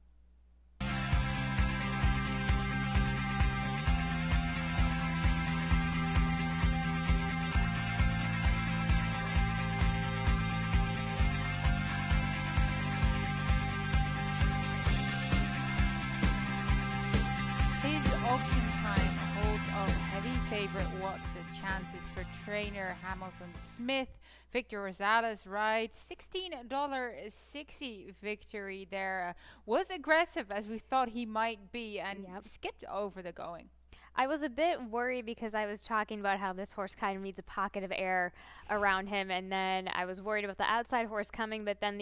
[SPEAKER 1] Auction time holds of heavy favorite. What's the chances for trainer Hamilton Smith? Victor Rosales rides $16.60 victory there. Was aggressive as we thought he might be and skipped over the going.
[SPEAKER 2] I was a bit worried because I was talking about how this horse kind of needs a pocket of air around him, and then I was worried about the outside horse coming, but then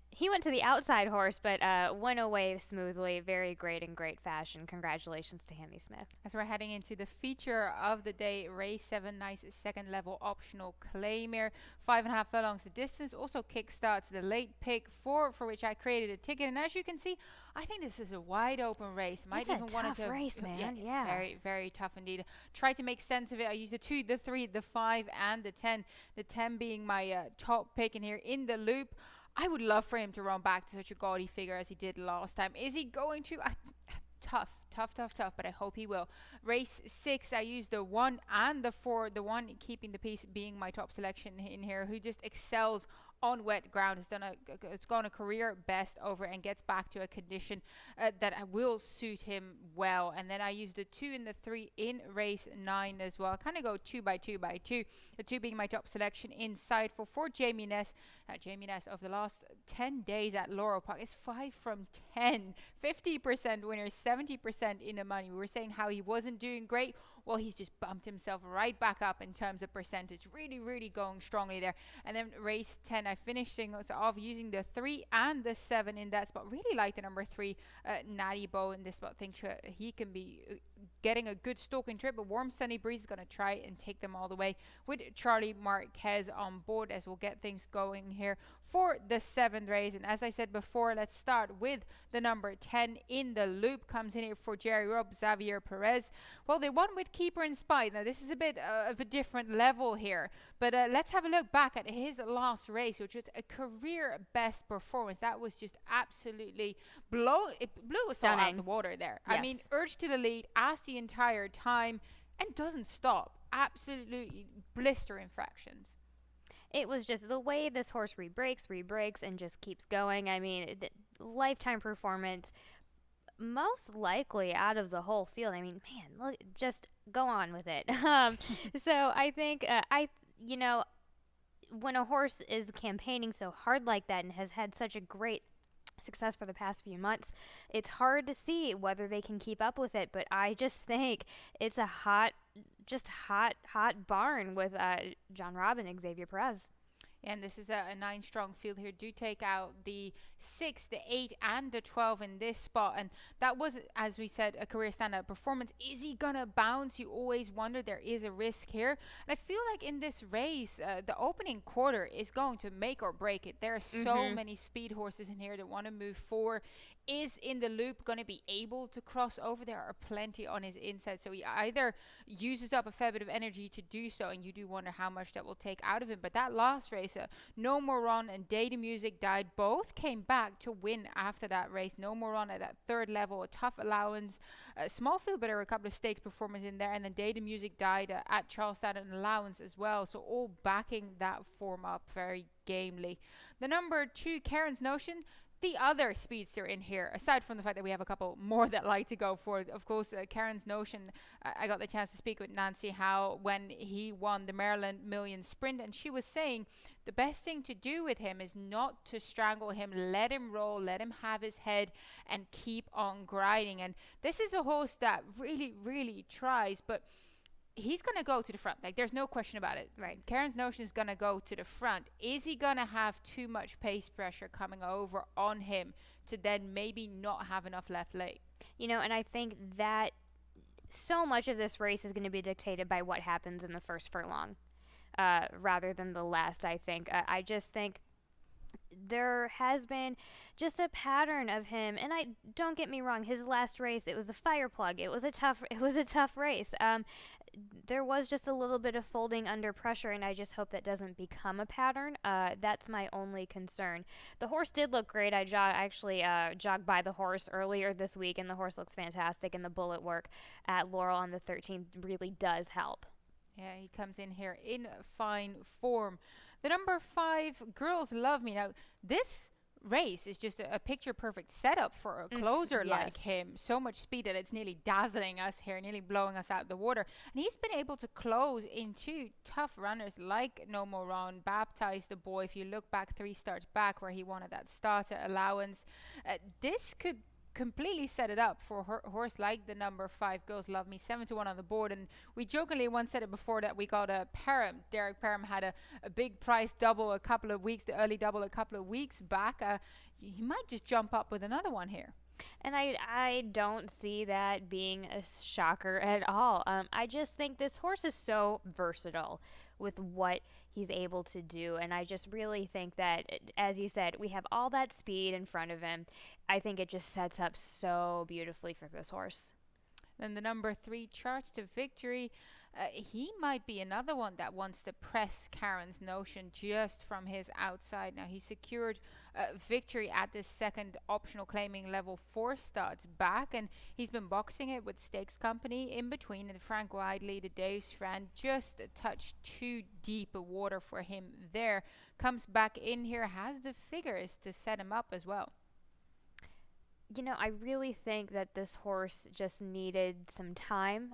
[SPEAKER 2] he went to the outside horse, but went away smoothly. Very great in great fashion. Congratulations to Hammy Smith.
[SPEAKER 1] As we're heading into the feature of the day, race 7, nice second level optional claimer. 5.5 furlongs the distance. Also kickstarts the late pick for which I created a ticket. And as you can see, I think this is a wide open race.
[SPEAKER 2] It's a tough race, man.
[SPEAKER 1] Yeah, it's very, very tough indeed. Try to make sense of it. I used the 2, the 3, the 5, and the 10. The 10 being my top pick in here in the loop. I would love for him to run back to such a gaudy figure as he did last time. Is he going to? Tough, but I hope he will. Race 6, I used the 1 and the 4. The 1 keeping the peace being my top selection in here, who just excels on wet ground, has gone a career best over and gets back to a condition that will suit him well. And then I used the 2 and the 3 in race 9 as well. I kind of go 2 by 2 by 2. The 2 being my top selection, Insightful for Jamie Ness. Jamie Ness of the last 10 days at Laurel Park is 5 from 10. 50% winner, 70% in the money. We were saying how he wasn't doing great. Well, he's just bumped himself right back up in terms of percentage. Really, really going strongly there. And then race 10, I finished things off using the 3 and the 7 in that spot. Really like the number 3, Natty Bow in this spot. Think he can be getting a good stalking trip. A warm, sunny breeze is going to try and take them all the way with Charlie Marquez on board as we'll get things going here for the 7th race. And as I said before, let's start with the number 10 in the loop. Comes in here for Jerry Robb, Xavier Perez. Well, they won with Keeper in Spite. Now, this is a bit of a different level here. But let's have a look back at his last race, which was a career best performance. That was just absolutely blew us all out of the water there.
[SPEAKER 2] Yes.
[SPEAKER 1] I mean, urged to the lead, asked the entire time, and doesn't stop. Absolutely blistering fractions.
[SPEAKER 2] It was just the way this horse rebreaks, and just keeps going. I mean, the lifetime performance, most likely out of the whole field. I mean, man, look, just go on with it. So I think, when a horse is campaigning so hard like that and has had such a great success for the past few months, it's hard to see whether they can keep up with it. But I just think it's a hot barn with John Robb and Xavier Perez.
[SPEAKER 1] And this is a 9 strong field here. Do take out the 6, the 8, and the 12 in this spot. And that was, as we said, a career standout performance. Is he going to bounce? You always wonder. There is a risk here. And I feel like in this race, the opening quarter is going to make or break it. There are so many speed horses in here that want to move forward. Is in the loop going to be able to cross over? There are plenty on his inside. So he either uses up a fair bit of energy to do so, and you do wonder how much that will take out of him. But that last race, No More Run and Data Music Died both came back to win after that race. No More Run at that third level, a tough allowance, a small field, but there were a couple of stakes performers in there. And then Data Music Died at Charleston, an allowance as well. So all backing that form up very gamely. The number 2, Karen's Notion, the other speedster in here, aside from the fact that we have a couple more that like to go for it. Of course, Karen's Notion, I got the chance to speak with Nancy Howe when he won the Maryland Million Sprint, and she was saying the best thing to do with him is not to strangle him, let him roll, let him have his head, and keep on grinding. And this is a horse that really, really tries, but he's going to go to the front. Like, there's no question about it.
[SPEAKER 2] Right.
[SPEAKER 1] Karen's Notion is going to go to the front. Is he going to have too much pace pressure coming over on him to then maybe not have enough left leg?
[SPEAKER 2] And I think that so much of this race is going to be dictated by what happens in the first furlong rather than the last, I think. I just think there has been just a pattern of him, and I don't get me wrong, his last race, it was the fire plug. It was a tough race. There was just a little bit of folding under pressure, and I just hope that doesn't become a pattern. That's my only concern. The horse did look great. I actually jogged by the horse earlier this week, and the horse looks fantastic, and the bullet work at Laurel on the 13th really does help.
[SPEAKER 1] Yeah, he comes in here in fine form. The number 5, Girls Love Me. Now, this race is just a picture perfect setup for a closer like him. So much speed that it's nearly dazzling us here, nearly blowing us out the water. And he's been able to close into tough runners like No More Run, Baptize the Boy. If you look back 3 starts back where he wanted that starter allowance, this could completely set it up for a horse like the number 5, Girls Love Me, 7-1 on the board. And we jokingly once said it before that we got a Parham. Derek Parham had a big price double a couple of weeks, the early double a couple of weeks back. He might just jump up with another one here.
[SPEAKER 2] And I don't see that being a shocker at all. I just think this horse is so versatile with what he's able to do. And I just really think that, as you said, we have all that speed in front of him. I think it just sets up so beautifully for this horse.
[SPEAKER 1] Then the number 3, Charge to Victory. He might be another one that wants to press Karen's Notion just from his outside. Now, he secured victory at this second optional claiming level 4 starts back, and he's been boxing it with Stakes Company in between, and Francois the Dave's friend, just a touch too deep a water for him there. Comes back in here, has the figures to set him up as well.
[SPEAKER 2] I really think that this horse just needed some time,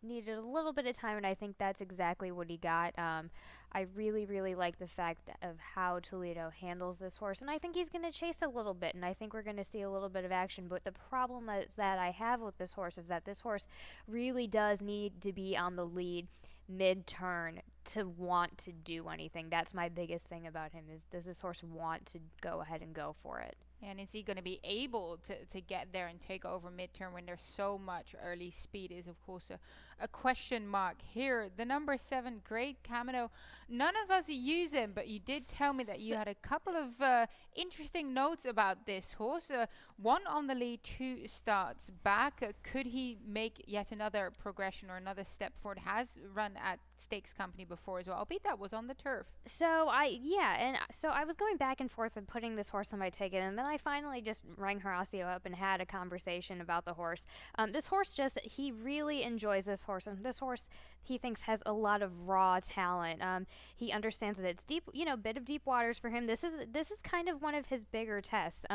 [SPEAKER 2] needed a little bit of time, and I think that's exactly what he got. I really, really like the fact of how Toledo handles this horse, and I think he's going to chase a little bit, and I think we're going to see a little bit of action. But the problem is that I have with this horse is that this horse really does need to be on the lead mid-turn to want to do anything. That's my biggest thing about him is, does this horse want to go ahead and go for it?
[SPEAKER 1] And is he going to be able to get there and take over midterm when there's so much early speed is, of course, a question mark here. The number 7, Great Camino. None of us use him, but you did tell me that you had a couple of interesting notes about this horse. 1 on the lead, 2 starts back. Could he make yet another progression or another step forward? Has run at Stakes Company before as well, albeit that was on the turf.
[SPEAKER 2] So I was going back and forth and putting this horse on my ticket, and then I finally just rang Horacio up and had a conversation about the horse. This horse he really enjoys this horse, and this horse he thinks has a lot of raw talent. He understands that it's deep, bit of deep waters for him. This is kind of one of his bigger tests.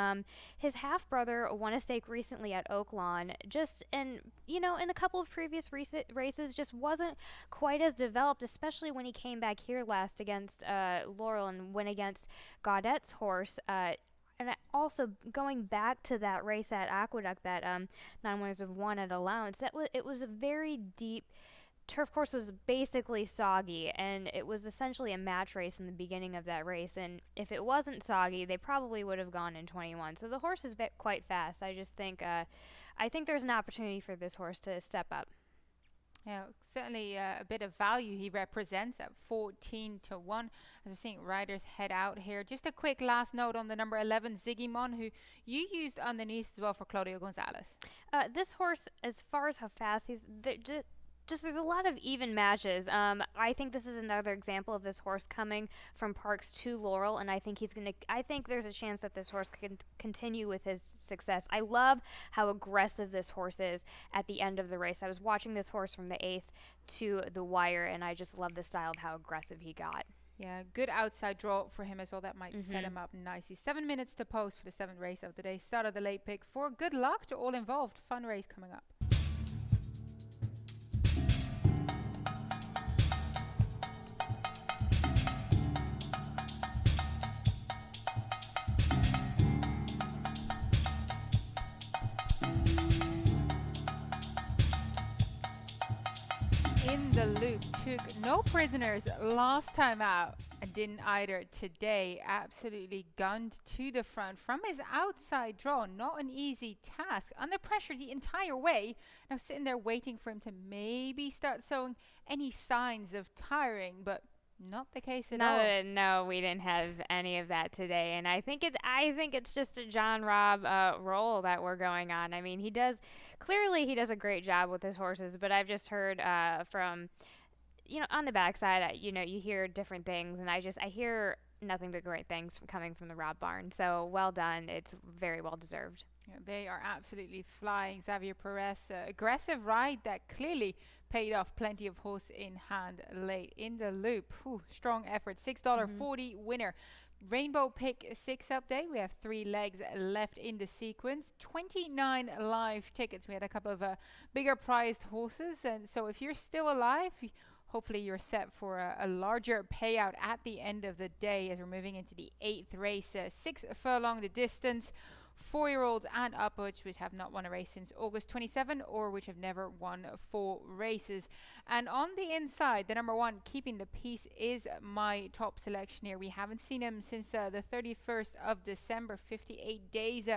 [SPEAKER 2] His half brother won a stake recently at Oaklawn, in a couple of previous races, just wasn't quite as developed, especially when he came back here last against Laurel and went against Gaudette's horse. And also going back to that race at Aqueduct, that 9 winners of 1 at allowance, it was a very deep turf course was basically soggy, and it was essentially a match race in the beginning of that race. And if it wasn't soggy, they probably would have gone in 21. So the horse is quite fast. I just think, I think there's an opportunity for this horse to step up.
[SPEAKER 1] Yeah, certainly a bit of value he represents at 14 to 1. As we're seeing riders head out here. Just a quick last note on the number 11, Zigimon, who you used underneath as well for Claudio Gonzalez.
[SPEAKER 2] This horse, as far as how fast just there's a lot of even matches. I think this is another example of this horse coming from Parks to Laurel, and I think I think there's a chance that this horse can continue with his success. I love how aggressive this horse is at the end of the race. I was watching this horse from the 8th to the wire, and I just love the style of how aggressive he got.
[SPEAKER 1] Yeah, good outside draw for him as well. That might set him up nicely. 7 minutes to post for the 7th race of the day. Start of the late pick for good luck to all involved. Fun race coming up. In the loop, took no prisoners last time out and didn't either today. Absolutely gunned to the front from his outside draw. Not an easy task. Under pressure the entire way. Now sitting there waiting for him to maybe start showing any signs of tiring, but not the case at all.
[SPEAKER 2] No, we didn't have any of that today, and I think it's just a John Robb role that we're going on. I mean, he does a great job with his horses, but I've just heard from, on the backside, you hear different things, and I hear nothing but great things coming from the Robb barn. So well done. It's very well deserved.
[SPEAKER 1] Yeah, they are absolutely flying. Xavier Perez, aggressive ride that clearly paid off. Plenty of horse in hand late in the loop. Strong effort. $6.40 winner. Rainbow pick 6 update. We have 3 legs left in the sequence. 29 live tickets. We had a couple of bigger prized horses, and so if you're still alive, hopefully you're set for a larger payout at the end of the day as we're moving into the 8th race. 6 furlong the distance. 4-year-olds and upwards which have not won a race since August 27 or which have never won 4 races. And on the inside, the number 1 keeping the peace is my top selection here. We haven't seen him since the 31st of December, 58 days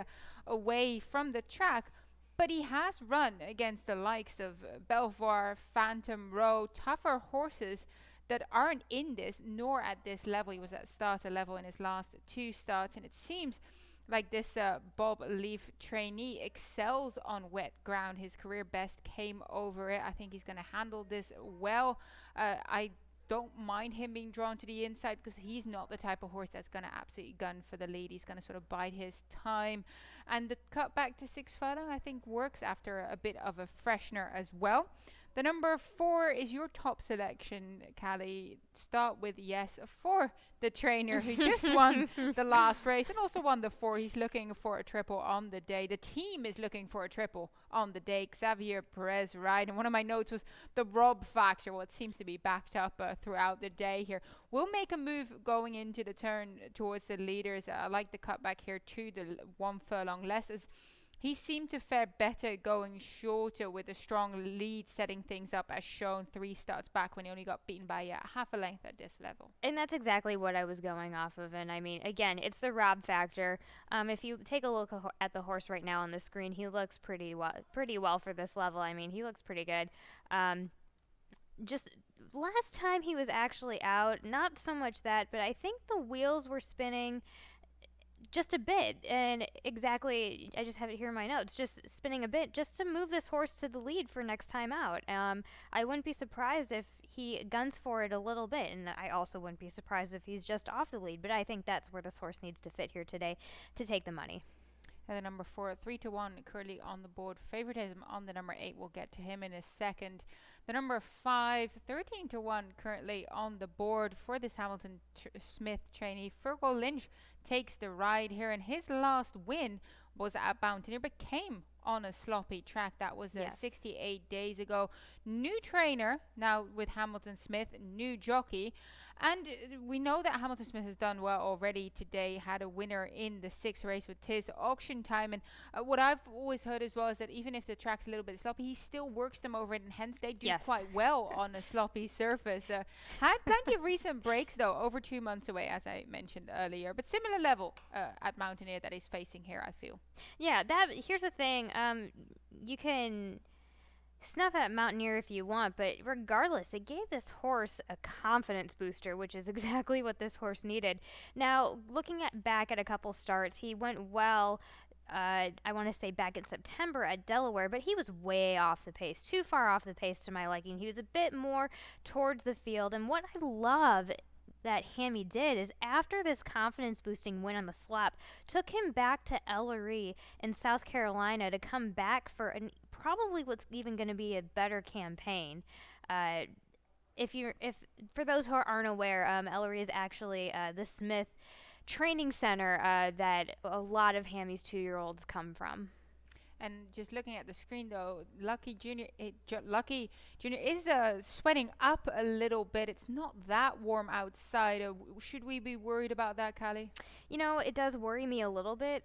[SPEAKER 1] away from the track. But he has run against the likes of Belvoir, Phantom Row, tougher horses that aren't in this nor at this level. He was at starter level in his last 2 starts, and it seems like this Bob Leaf trainee excels on wet ground. His career best came over it. I think he's going to handle this well. I don't mind him being drawn to the inside because he's not the type of horse that's going to absolutely gun for the lead. He's going to sort of bide his time. And the cut back to 6 furlong, I think, works after a bit of a freshener as well. The number 4 is your top selection, Callie. Start with yes for the trainer who just won the last race and also won the 4. He's looking for a triple on the day. The team is looking for a triple on the day. Xavier Perez ride. And one of my notes was the Robb factor. Well, it seems to be backed up throughout the day here. We'll make a move going into the turn towards the leaders. I like the cutback here to the 1 furlong less as he seemed to fare better going shorter with a strong lead, setting things up as shown 3 starts back when he only got beaten by half a length at this level.
[SPEAKER 2] And that's exactly what I was going off of. And I mean, again, it's the Robb factor. If you take a look at the horse right now on the screen, he looks pretty well for this level. I mean, he looks pretty good. Just last time he was actually out, not so much that, but I think the wheels were spinning just a bit, and exactly, I just have it here in my notes, just spinning a bit just to move this horse to the lead for next time out. I wouldn't be surprised if he guns for it a little bit, and I also wouldn't be surprised if he's just off the lead, but I think that's where this horse needs to fit here today to take the money.
[SPEAKER 1] And the number 4, 3 to 1, currently on the board. Favoritism on the number 8. We'll get to him in a second. The number 5, 13 to 1, currently on the board for this Hamilton Smith trainee. Fergal Lynch takes the ride here, and his last win was at Mountaineer, but came on a sloppy track. That was 68 days ago. New trainer now with Hamilton Smith, new jockey. And we know that Hamilton Smith has done well already today, had a winner in the sixth race with Tis Auction Time. And what I've always heard as well is that even if the track's a little bit sloppy, he still works them over it, and hence they do
[SPEAKER 2] Yes.
[SPEAKER 1] quite well on a sloppy surface. Had plenty of recent breaks, though, over 2 months away, as I mentioned earlier. But similar level at Mountaineer that he's facing here, I feel.
[SPEAKER 2] Yeah, here's the thing. You can snuff at Mountaineer if you want, but regardless, it gave this horse a confidence booster, which is exactly what this horse needed. Now, looking back at a couple starts, he went well. I want to say back in September at Delaware, but he was way off the pace, too far off the pace to my liking. He was a bit more towards the field, and what I love that Hammy did is after this confidence boosting win on the slap, took him back to Ellery in South Carolina to come back for probably what's even going to be a better campaign. If for those who aren't aware, Ellery is actually the Smith training center that a lot of Hammy's 2-year-olds come from.
[SPEAKER 1] And just looking at the screen, though, Lucky Junior is sweating up a little bit. It's not that warm outside. Should we be worried about that, Callie?
[SPEAKER 2] You know, it does worry me a little bit,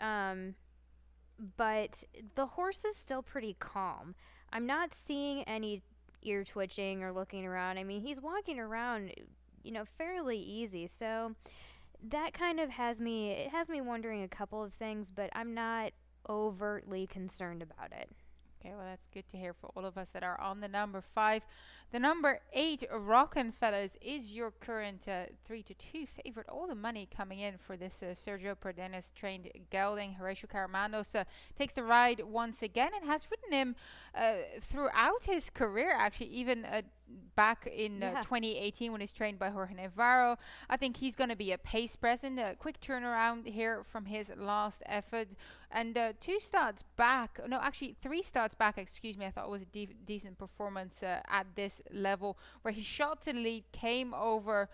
[SPEAKER 2] but the horse is still pretty calm. I'm not seeing any ear twitching or looking around. I mean, he's walking around, fairly easy. So that kind of has me wondering a couple of things, but I'm not overtly concerned about it.
[SPEAKER 1] Okay, well, that's good to hear for all of us that are on the number 5. The number 8, Rockenfellas, is your current 3-2 favorite. All the money coming in for this Sergio Perdenas trained gelding. Horatio Caramanos takes the ride once again and has ridden him throughout his career, actually, even back in 2018 when he's trained by Jorge Navarro. I think he's going to be a pace present, a quick turnaround here from his last effort. And 3 starts back, excuse me, I thought it was a decent performance at this level, where he shot to the lead, came over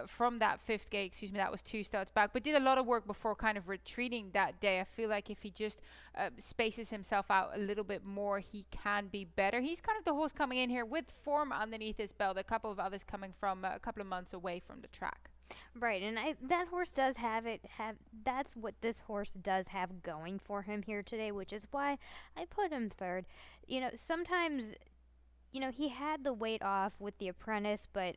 [SPEAKER 1] from that 5th gate, that was 2 starts back, but did a lot of work before kind of retreating that day. I feel like if he just spaces himself out a little bit more, he can be better. He's kind of the horse coming in here with form underneath his belt, a couple of others coming from a couple of months away from the track.
[SPEAKER 2] Right, and that horse does that's what this horse does have going for him here today, which is why I put him 3rd. Sometimes, he had the weight off with the apprentice, but,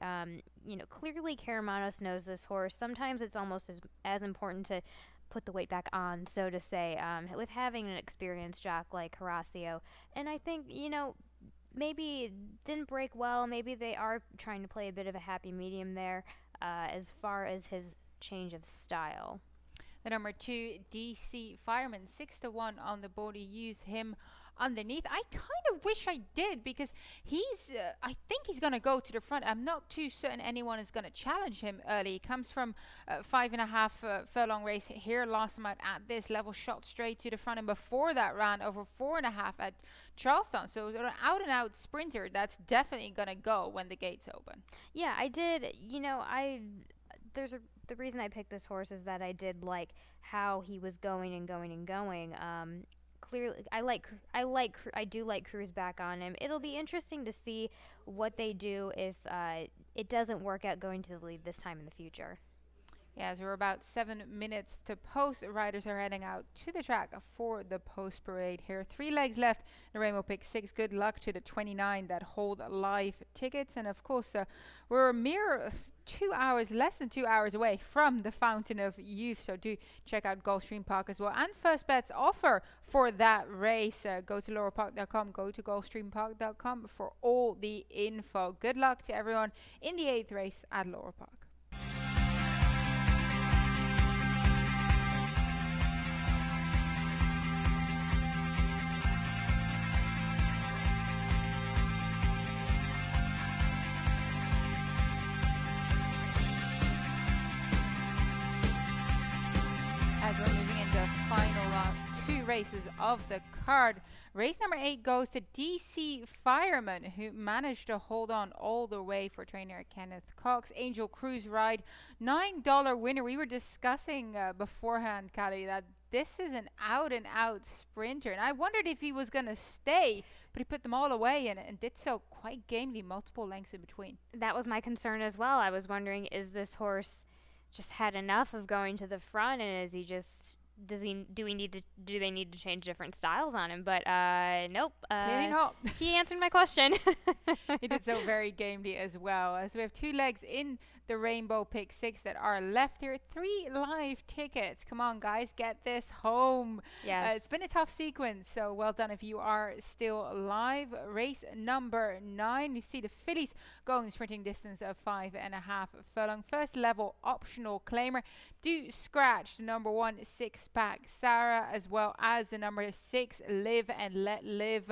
[SPEAKER 2] clearly Caramanos knows this horse. Sometimes it's almost as important to put the weight back on, so to say, with having an experienced jock like Horacio. And I think, maybe it didn't break well. Maybe they are trying to play a bit of a happy medium there as far as his change of style.
[SPEAKER 1] The number 2, DC Fireman, 6-1 on the board. You use him underneath. I kind of wish I did, because I think he's going to go to the front. I'm not too certain anyone is going to challenge him early. He comes from 5.5 furlong race here last time out at this level, shot straight to the front, and before that ran over 4.5 at Charleston. So it was an out and out sprinter that's definitely going to go when the gates open.
[SPEAKER 2] Yeah, I did. The reason I picked this horse is that I did like how he was going and going and going. Clearly, I do like Cruz back on him. It'll be interesting to see what they do if it doesn't work out going to the lead this time in the future.
[SPEAKER 1] Yeah, so we're about 7 minutes to post. Riders are heading out to the track for the post parade here. 3 legs left. The Rainbow Pick 6. Good luck to the 29 that hold live tickets. And of course, we're a mere less than 2 hours away from the Fountain of Youth. So do check out Gulfstream Park as well. And First Bet's offer for that race. Go to laurelpark.com, go to gulfstreampark.com for all the info. Good luck to everyone in the 8th race at Laurel Park. As we're moving into the final 2 races of the card. Race number 8 goes to DC Fireman, who managed to hold on all the way for trainer Kenneth Cox. Angel Cruz ride, $9 winner. We were discussing beforehand, Callie, that this is an out and out sprinter. And I wondered if he was going to stay, but he put them all away and did so quite gamely, multiple lengths in between.
[SPEAKER 2] That was my concern as well. I was wondering, is this horse just had enough of going to the front, and is he just do they need to change different styles on him? But nope.
[SPEAKER 1] Clearly not.
[SPEAKER 2] He answered my question.
[SPEAKER 1] He did so very gamely as well. So we have 2 legs in the Rainbow Pick 6 that are left here. 3 live tickets. Come on, guys, get this home.
[SPEAKER 2] Yes.
[SPEAKER 1] It's been a tough sequence, so well done if you are still live. Race number 9. You see the fillies going sprinting distance of 5.5 furlong. First level optional claimer. Do scratch the number 1 6-pack Sarah, as well as the number 6 Live and Let Live.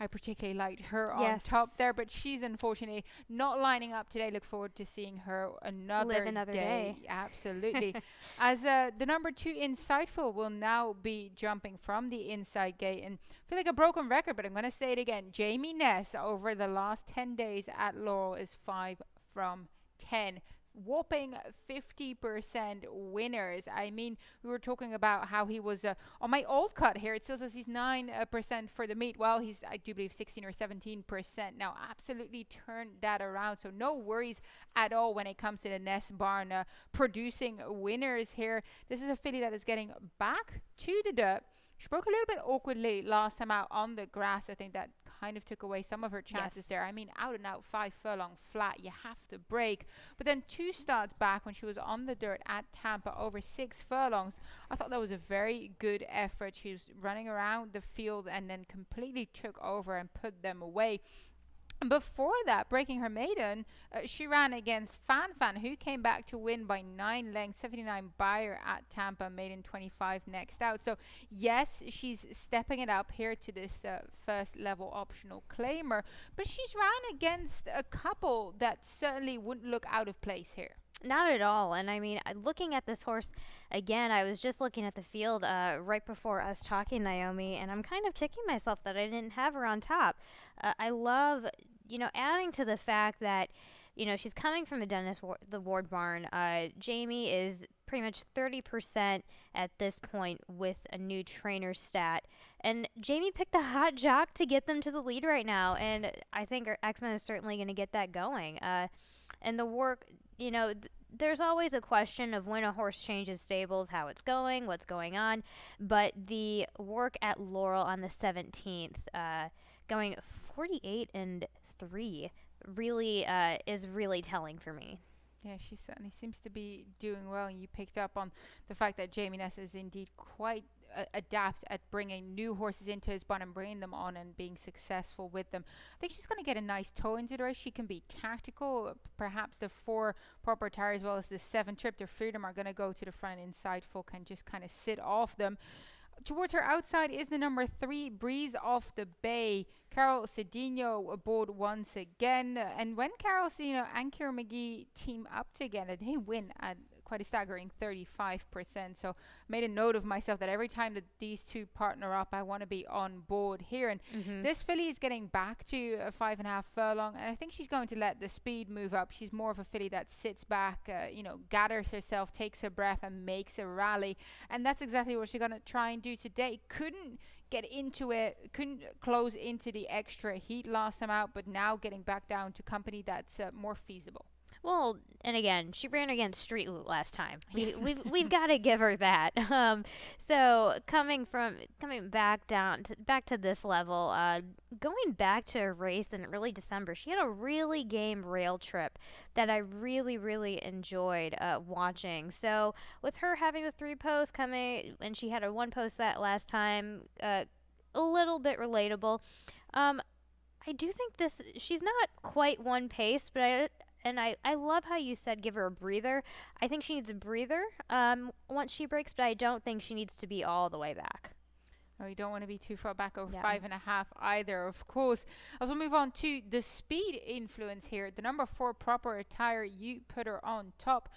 [SPEAKER 1] I particularly liked her on top there, but she's unfortunately not lining up today. Look forward to seeing her another day. Absolutely. As the number 2 Insightful will now be jumping from the inside gate, and I feel like a broken record, but I'm going to say it again. Jamie Ness over the last 10 days at Laurel is 5 from 10. Whopping 50% winners. I mean, we were talking about how he was on my old cut here. It still says he's 9% for the meet. Well, he's, I do believe, 16 or 17% now. Absolutely turned that around. So no worries at all when it comes to the Ness barn producing winners here. This is a filly that is getting back to the dirt. She broke a little bit awkwardly last time out on the grass. I think that kind of took away some of her chances there. I mean, out and out 5 furlong flat, you have to break. But then 2 starts back when she was on the dirt at Tampa over 6 furlongs. I thought that was a very good effort. She was running around the field and then completely took over and put them away. Before that, breaking her maiden, she ran against Fan, who came back to win by 9 lengths. 79 buyer at Tampa, maiden 25 next out. So yes, she's stepping it up here to this first level optional claimer, but she's ran against a couple that certainly wouldn't look out of place here.
[SPEAKER 2] Not at all. And I mean, looking at this horse again, I was just looking at the field right before us talking, Naomi, and I'm kind of kicking myself that I didn't have her on top. I love, adding to the fact that, she's coming from the Ward barn. Jamie is pretty much 30% at this point with a new trainer stat. And Jamie picked the hot jock to get them to the lead right now. And I think X-Men is certainly going to get that going. And the work, there's always a question of when a horse changes stables, how it's going, what's going on. But the work at Laurel on the 17th, going 48-3, really is really telling for me.
[SPEAKER 1] Yeah, she certainly seems to be doing well, and you picked up on the fact that Jamie Ness is indeed quite adept at bringing new horses into his barn and bringing them on and being successful with them. I think she's going to get a nice toe into the race. She can be tactical. Perhaps the 4 proper tire as well as the 7 trip to freedom are going to go to the front, and Insightful can just kind of sit off them. Towards her outside is the number 3, Breeze Off the Bay. Carol Cedinho aboard once again. And when Carol Cedinho and Kira McGee team up together, they win at quite a staggering 35%. So made a note of myself that every time that these two partner up, I want to be on board here. And this filly is getting back to a 5.5 furlong, and I think she's going to let the speed move up. She's more of a filly that sits back, gathers herself, takes a breath, and makes a rally. And that's exactly what she's going to try and do today. Couldn't get into it, couldn't close into the extra heat last time out, but now getting back down to company that's more feasible.
[SPEAKER 2] Well, and again, she ran against Street Loot last time. We've got to give her that. So coming back to this level, going back to a race in early December, she had a really game rail trip that I really, really enjoyed watching. So with her having the 3 posts coming, and she had a 1 post that last time, a little bit relatable. I do think she's not quite one pace, but I love how you said give her a breather. I think she needs a breather once she breaks, but I don't think she needs to be all the way back.
[SPEAKER 1] No, you don't want to be too far back over 5.5 either, of course. As we move on to the speed influence here, the number 4 proper attire, you put her on top.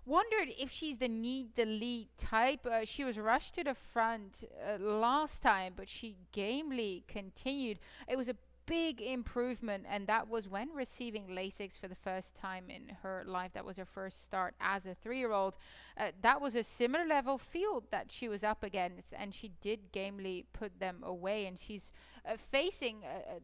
[SPEAKER 1] Wondered if she's the need the lead type. She was rushed to the front last time, but she gamely continued. It was a big improvement, and that was when receiving Lasix for the first time in her life. That was her first start as a 3-year-old. That was a similar level field that she was up against, and she did gamely put them away. And she's facing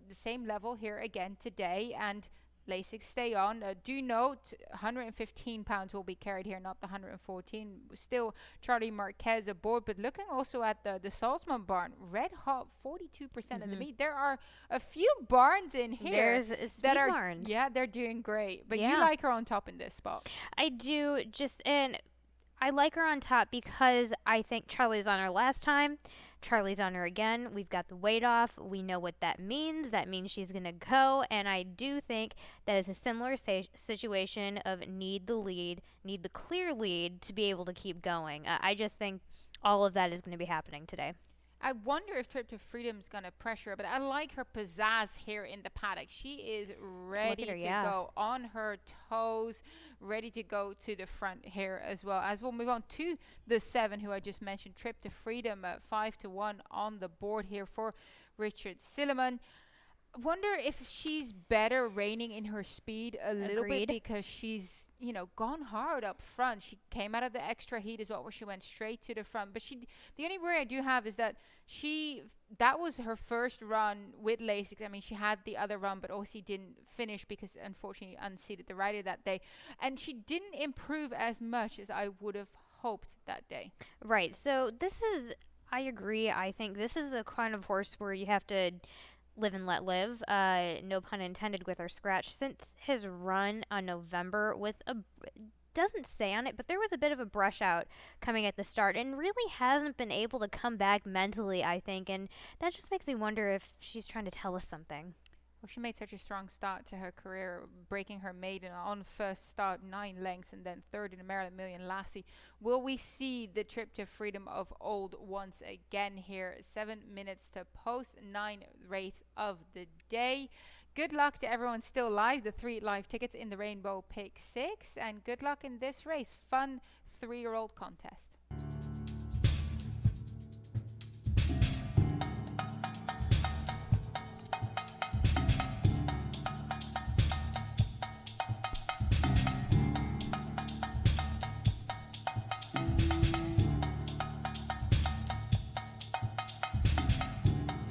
[SPEAKER 1] the same level here again today. And Lasix stay on. Do note, 115 pounds will be carried here, not the 114. Still Charlie Marquez aboard, but looking also at the Salzman barn, red hot 42% of the meat. There are a few barns in here that are
[SPEAKER 2] barns.
[SPEAKER 1] Yeah, they're doing great. But
[SPEAKER 2] Yeah.
[SPEAKER 1] you like her on top in this spot.
[SPEAKER 2] I do, and I like her on top because I think Charlie's on her last time. Charlie's on her again. We've got the weight off. We know what that means. That means she's going to go. And I do think that it's a similar situation of need the lead, need the clear lead to be able to keep going. I just think all of that is going to be happening today.
[SPEAKER 1] I wonder if Trip to Freedom's going to pressure her, but I like her pizzazz here in the paddock. She is ready to go on her toes, ready to go to the front here as well. As we'll move on to the 7, who I just mentioned, Trip to Freedom, 5-1 on the board here for Richard Silliman. Wonder if she's better reining in her speed a little bit, because she's, gone hard up front. She came out of the extra heat as well, where she went straight to the front. But the only worry I do have is that that was her first run with Lasix. I mean, she had the other run, but also didn't finish because unfortunately unseated the rider that day. And she didn't improve as much as I would have hoped that day.
[SPEAKER 2] Right. So I agree. I think this is a kind of horse where you have to live and let live, no pun intended with her scratch. Since his run on November doesn't say on it, but there was a bit of a brush out coming at the start and really hasn't been able to come back mentally, I think, and that just makes me wonder if she's trying to tell us something.
[SPEAKER 1] Well, she made such a strong start to her career, breaking her maiden on first start 9 lengths and then third in the Maryland Million Lassie. Will we see the Trip to Freedom of old once again here? 7 minutes to post, 9 race of the day. Good luck to everyone still live. The 3 live tickets in the Rainbow Pick 6. And good luck in this race. Fun 3-year-old contest.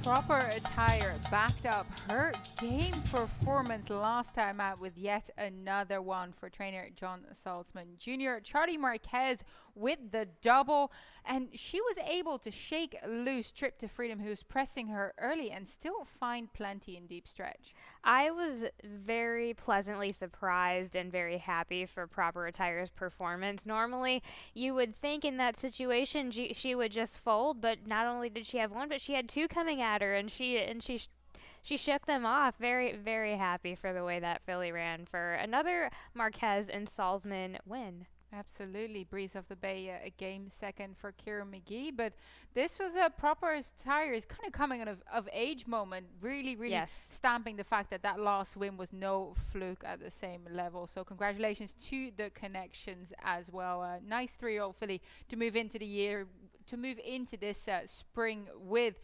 [SPEAKER 1] Proper Attire backed up her game performance last time out with yet another one for trainer John Salzman Jr. Charlie Marquez with the double, and she was able to shake loose Trip to Freedom, who was pressing her early, and still find plenty in deep stretch.
[SPEAKER 2] I was very pleasantly surprised and very happy for Proper Attire's performance. Normally, you would think in that situation she would just fold, but not only did she have one, but she had 2 coming at her, and she shook them off. Very, very happy for the way that filly ran for another Marquez and Salzman win.
[SPEAKER 1] Absolutely. Breeze of the Bay, a game second for Kira McGee. But this was a Proper Attire is kind of coming of age moment. Really, really stamping the fact that last win was no fluke at the same level. So congratulations to the connections as well. Nice 3-year-old filly to move into this spring with.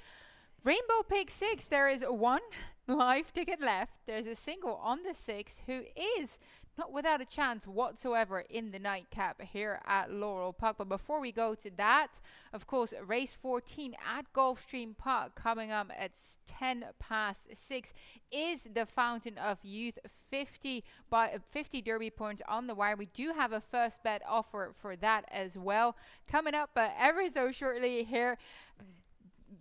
[SPEAKER 1] Rainbow Pick 6, there is 1 live ticket left. There's a single on the 6 who is not without a chance whatsoever in the nightcap here at Laurel Park. But before we go to that, of course, race 14 at Gulfstream Park coming up at 6 is the Fountain of Youth. 50 Derby points on the wire. We do have a first bet offer for that as well coming up ever so shortly here.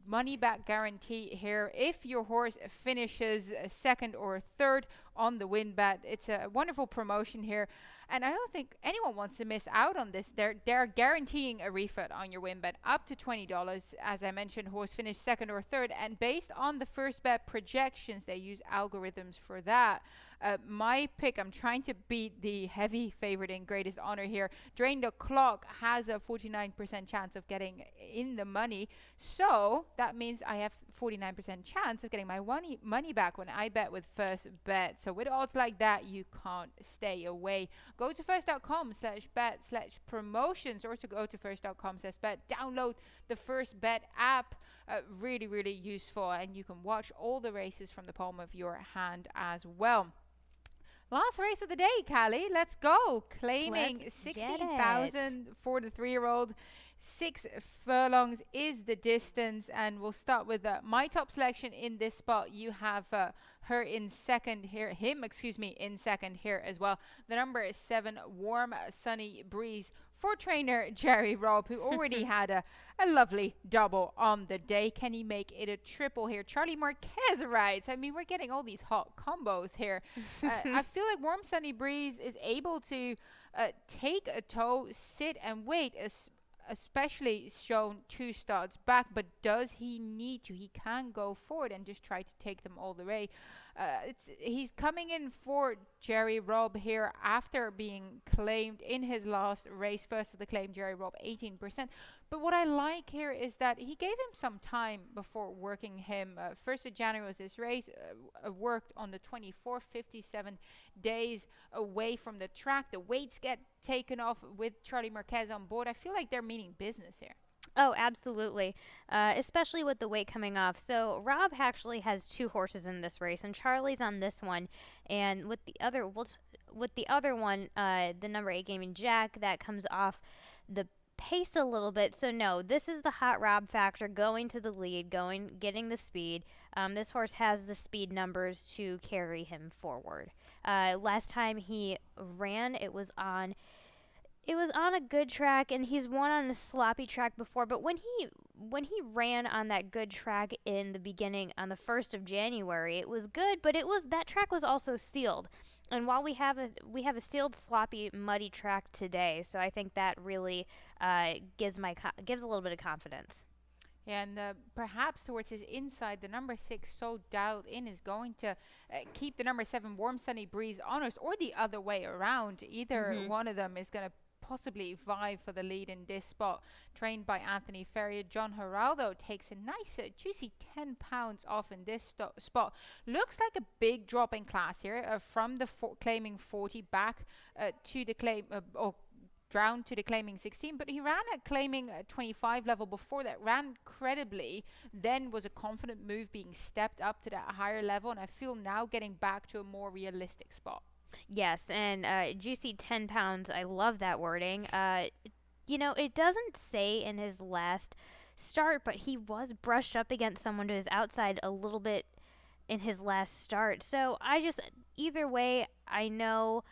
[SPEAKER 1] Money back guarantee here if your horse finishes 2nd or 3rd on the win bet. It's a wonderful promotion here, and I don't think anyone wants to miss out on this. They're guaranteeing a refund on your win bet up to $20. As I mentioned, horse finished 2nd or 3rd, and based on the first bet projections, they use algorithms for that. My pick, I'm trying to beat the heavy favorite in Greatest Honor here. Drain the Clock has a 49% chance of getting in the money. So that means I have 49% chance of getting my money back when I bet with first bet. So with odds like that, you can't stay away. go to first.com/bet/promotions, or to go to first.com/bet. Download the First Bet app. Really, really useful. And you can watch all the races from the palm of your hand as well. Last race of the day, Callie. Let's go. Claiming
[SPEAKER 2] Let's get
[SPEAKER 1] 16,000 for the 3-year-old. 6 furlongs is the distance, and we'll start with my top selection in this spot. You have her in second here, him, excuse me, in second here as well. The number is 7, Warm Sunny Breeze, for trainer Jerry Robb, who already had a lovely double on the day. Can he make it a triple here? Charlie Marquez rides. I mean, we're getting all these hot combos here. I feel like Warm Sunny Breeze is able to take a toe, sit and wait, especially shown 2 starts back. But does he need to? He can go forward and just try to take them all the way. He's coming in for Jerry Robb here after being claimed in his last race. First of the claim, Jerry Robb 18%. But what I like here is that he gave him some time before working him. 1st of January was this race. Worked on the 24th, 57 days away from the track. The weights get taken off with Charlie Marquez on board. I feel like they're meaning business here.
[SPEAKER 2] Oh, absolutely. Especially with the weight coming off. So Rob actually has 2 horses in this race, and Charlie's on this one. And with the other, one, the number 8 Gaming Jack, that comes off the pace a little bit. So no, this is the hot Rob factor, going to the lead, getting the speed. This horse has the speed numbers to carry him forward. Last time he ran, it was on a good track, and he's won on a sloppy track before. But when he ran on that good track in the beginning on the 1st of January, it was good, but that track was also sealed. And while we have a sealed, sloppy, muddy track today, so I think that really gives a little bit of confidence.
[SPEAKER 1] Yeah, and perhaps towards his inside, the number 6, So Dialed In, is going to keep the number 7, Warm Sunny Breeze, honest, or the other way around. Either one of them is going to possibly vie for the lead in this spot. Trained by Anthony Ferrier, John Geraldo takes a nice juicy 10 pounds off in this spot. Looks like a big drop in class here, from the claiming 40 back to the claim or down to the claiming 16, but he ran at claiming 25 level before that, ran credibly, then was a confident move being stepped up to that higher level, and I feel now getting back to a more realistic spot.
[SPEAKER 2] Yes, and juicy 10 pounds, I love that wording. It doesn't say in his last start, but he was brushed up against someone to his outside a little bit in his last start. So either way, I know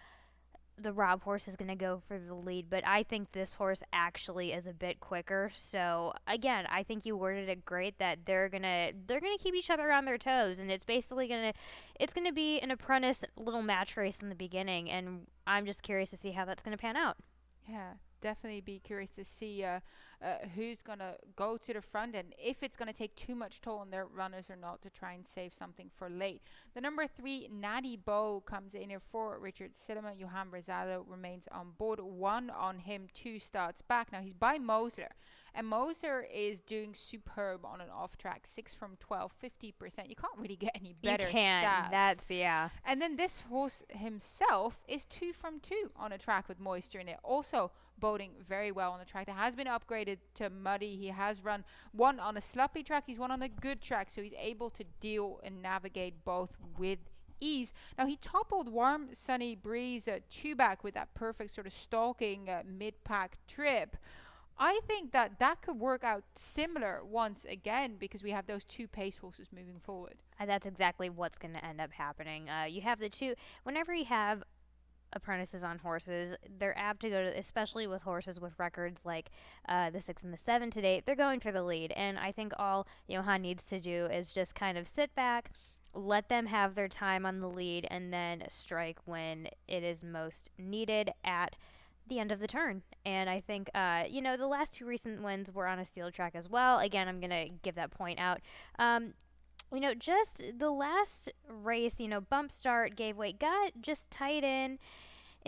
[SPEAKER 2] the Rob horse is going to go for the lead, but I think this horse actually is a bit quicker. So again, I think you worded it great, that they're gonna keep each other on their toes, and it's basically gonna be an apprentice little match race in the beginning, and I'm just curious to see how that's gonna pan out.
[SPEAKER 1] Yeah, definitely be curious to see who's going to go to the front, and if it's going to take too much toll on their runners or not, to try and save something for late. The number 3, Natty Bow, comes in here for Richard Silliman. Johan Brazado remains on board. 1 on him, 2 starts back. Now he's by Mosler, and Moser is doing superb on an off track. 6 from 12, 50%. You can't really get any better
[SPEAKER 2] You can't.
[SPEAKER 1] stats.
[SPEAKER 2] Yeah.
[SPEAKER 1] And then this horse himself is 2 from 2 on a track with moisture in it. Also boating very well on the track that has been upgraded to muddy. He has run 1 on a sloppy track. He's 1 on a good track, so he's able to deal and navigate both with ease. Now he toppled Warm Sunny Breeze 2 back with that perfect sort of stalking mid-pack trip. I think that could work out similar once again, because we have those 2 pace horses moving forward.
[SPEAKER 2] That's exactly what's going to end up happening. You have the 2, whenever you have apprentices on horses, they're apt to go to, especially with horses with records like the 6 and the 7 today, they're going for the lead. And I think all Johan needs to do is just kind of sit back, let them have their time on the lead, and then strike when it is most needed at the end of the turn. And I think, the last 2 recent wins were on a steel track as well. Again, I'm going to give that point out. Just the last race, bump start, gave weight, got just tight in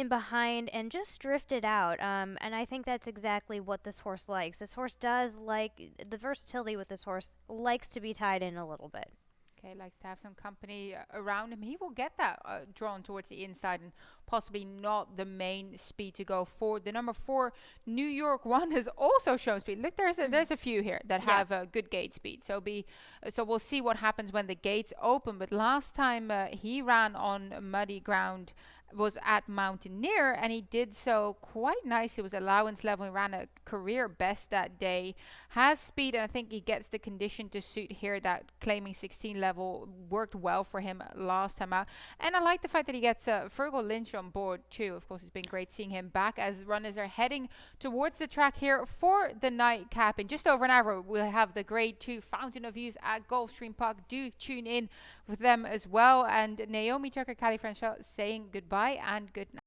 [SPEAKER 2] behind, and just drifted out. And I think that's exactly what this horse likes. This horse does like, the versatility with this horse likes to be tied in a little bit.
[SPEAKER 1] Okay, likes to have some company around him. He will get that drawn towards the inside and possibly not the main speed to go for. The number 4 New York one has also shown speed. Look, there's a few here that
[SPEAKER 2] Yeah.
[SPEAKER 1] have a good gate speed. So we'll see what happens when the gates open. But last time he ran on muddy ground was at Mountaineer, and he did so quite nice. It was allowance level. He ran a career best that day. Has speed, and I think he gets the condition to suit here. That claiming 16 level worked well for him last time out. And I like the fact that he gets Fergal Lynch on board too. Of course, it's been great seeing him back as runners are heading towards the track here for the nightcap. In just over an hour, we'll have the Grade 2 Fountain of Youth at Gulfstream Park. Do tune in with them as well. And Naomi Tucker, Callie Francois saying goodbye and good night.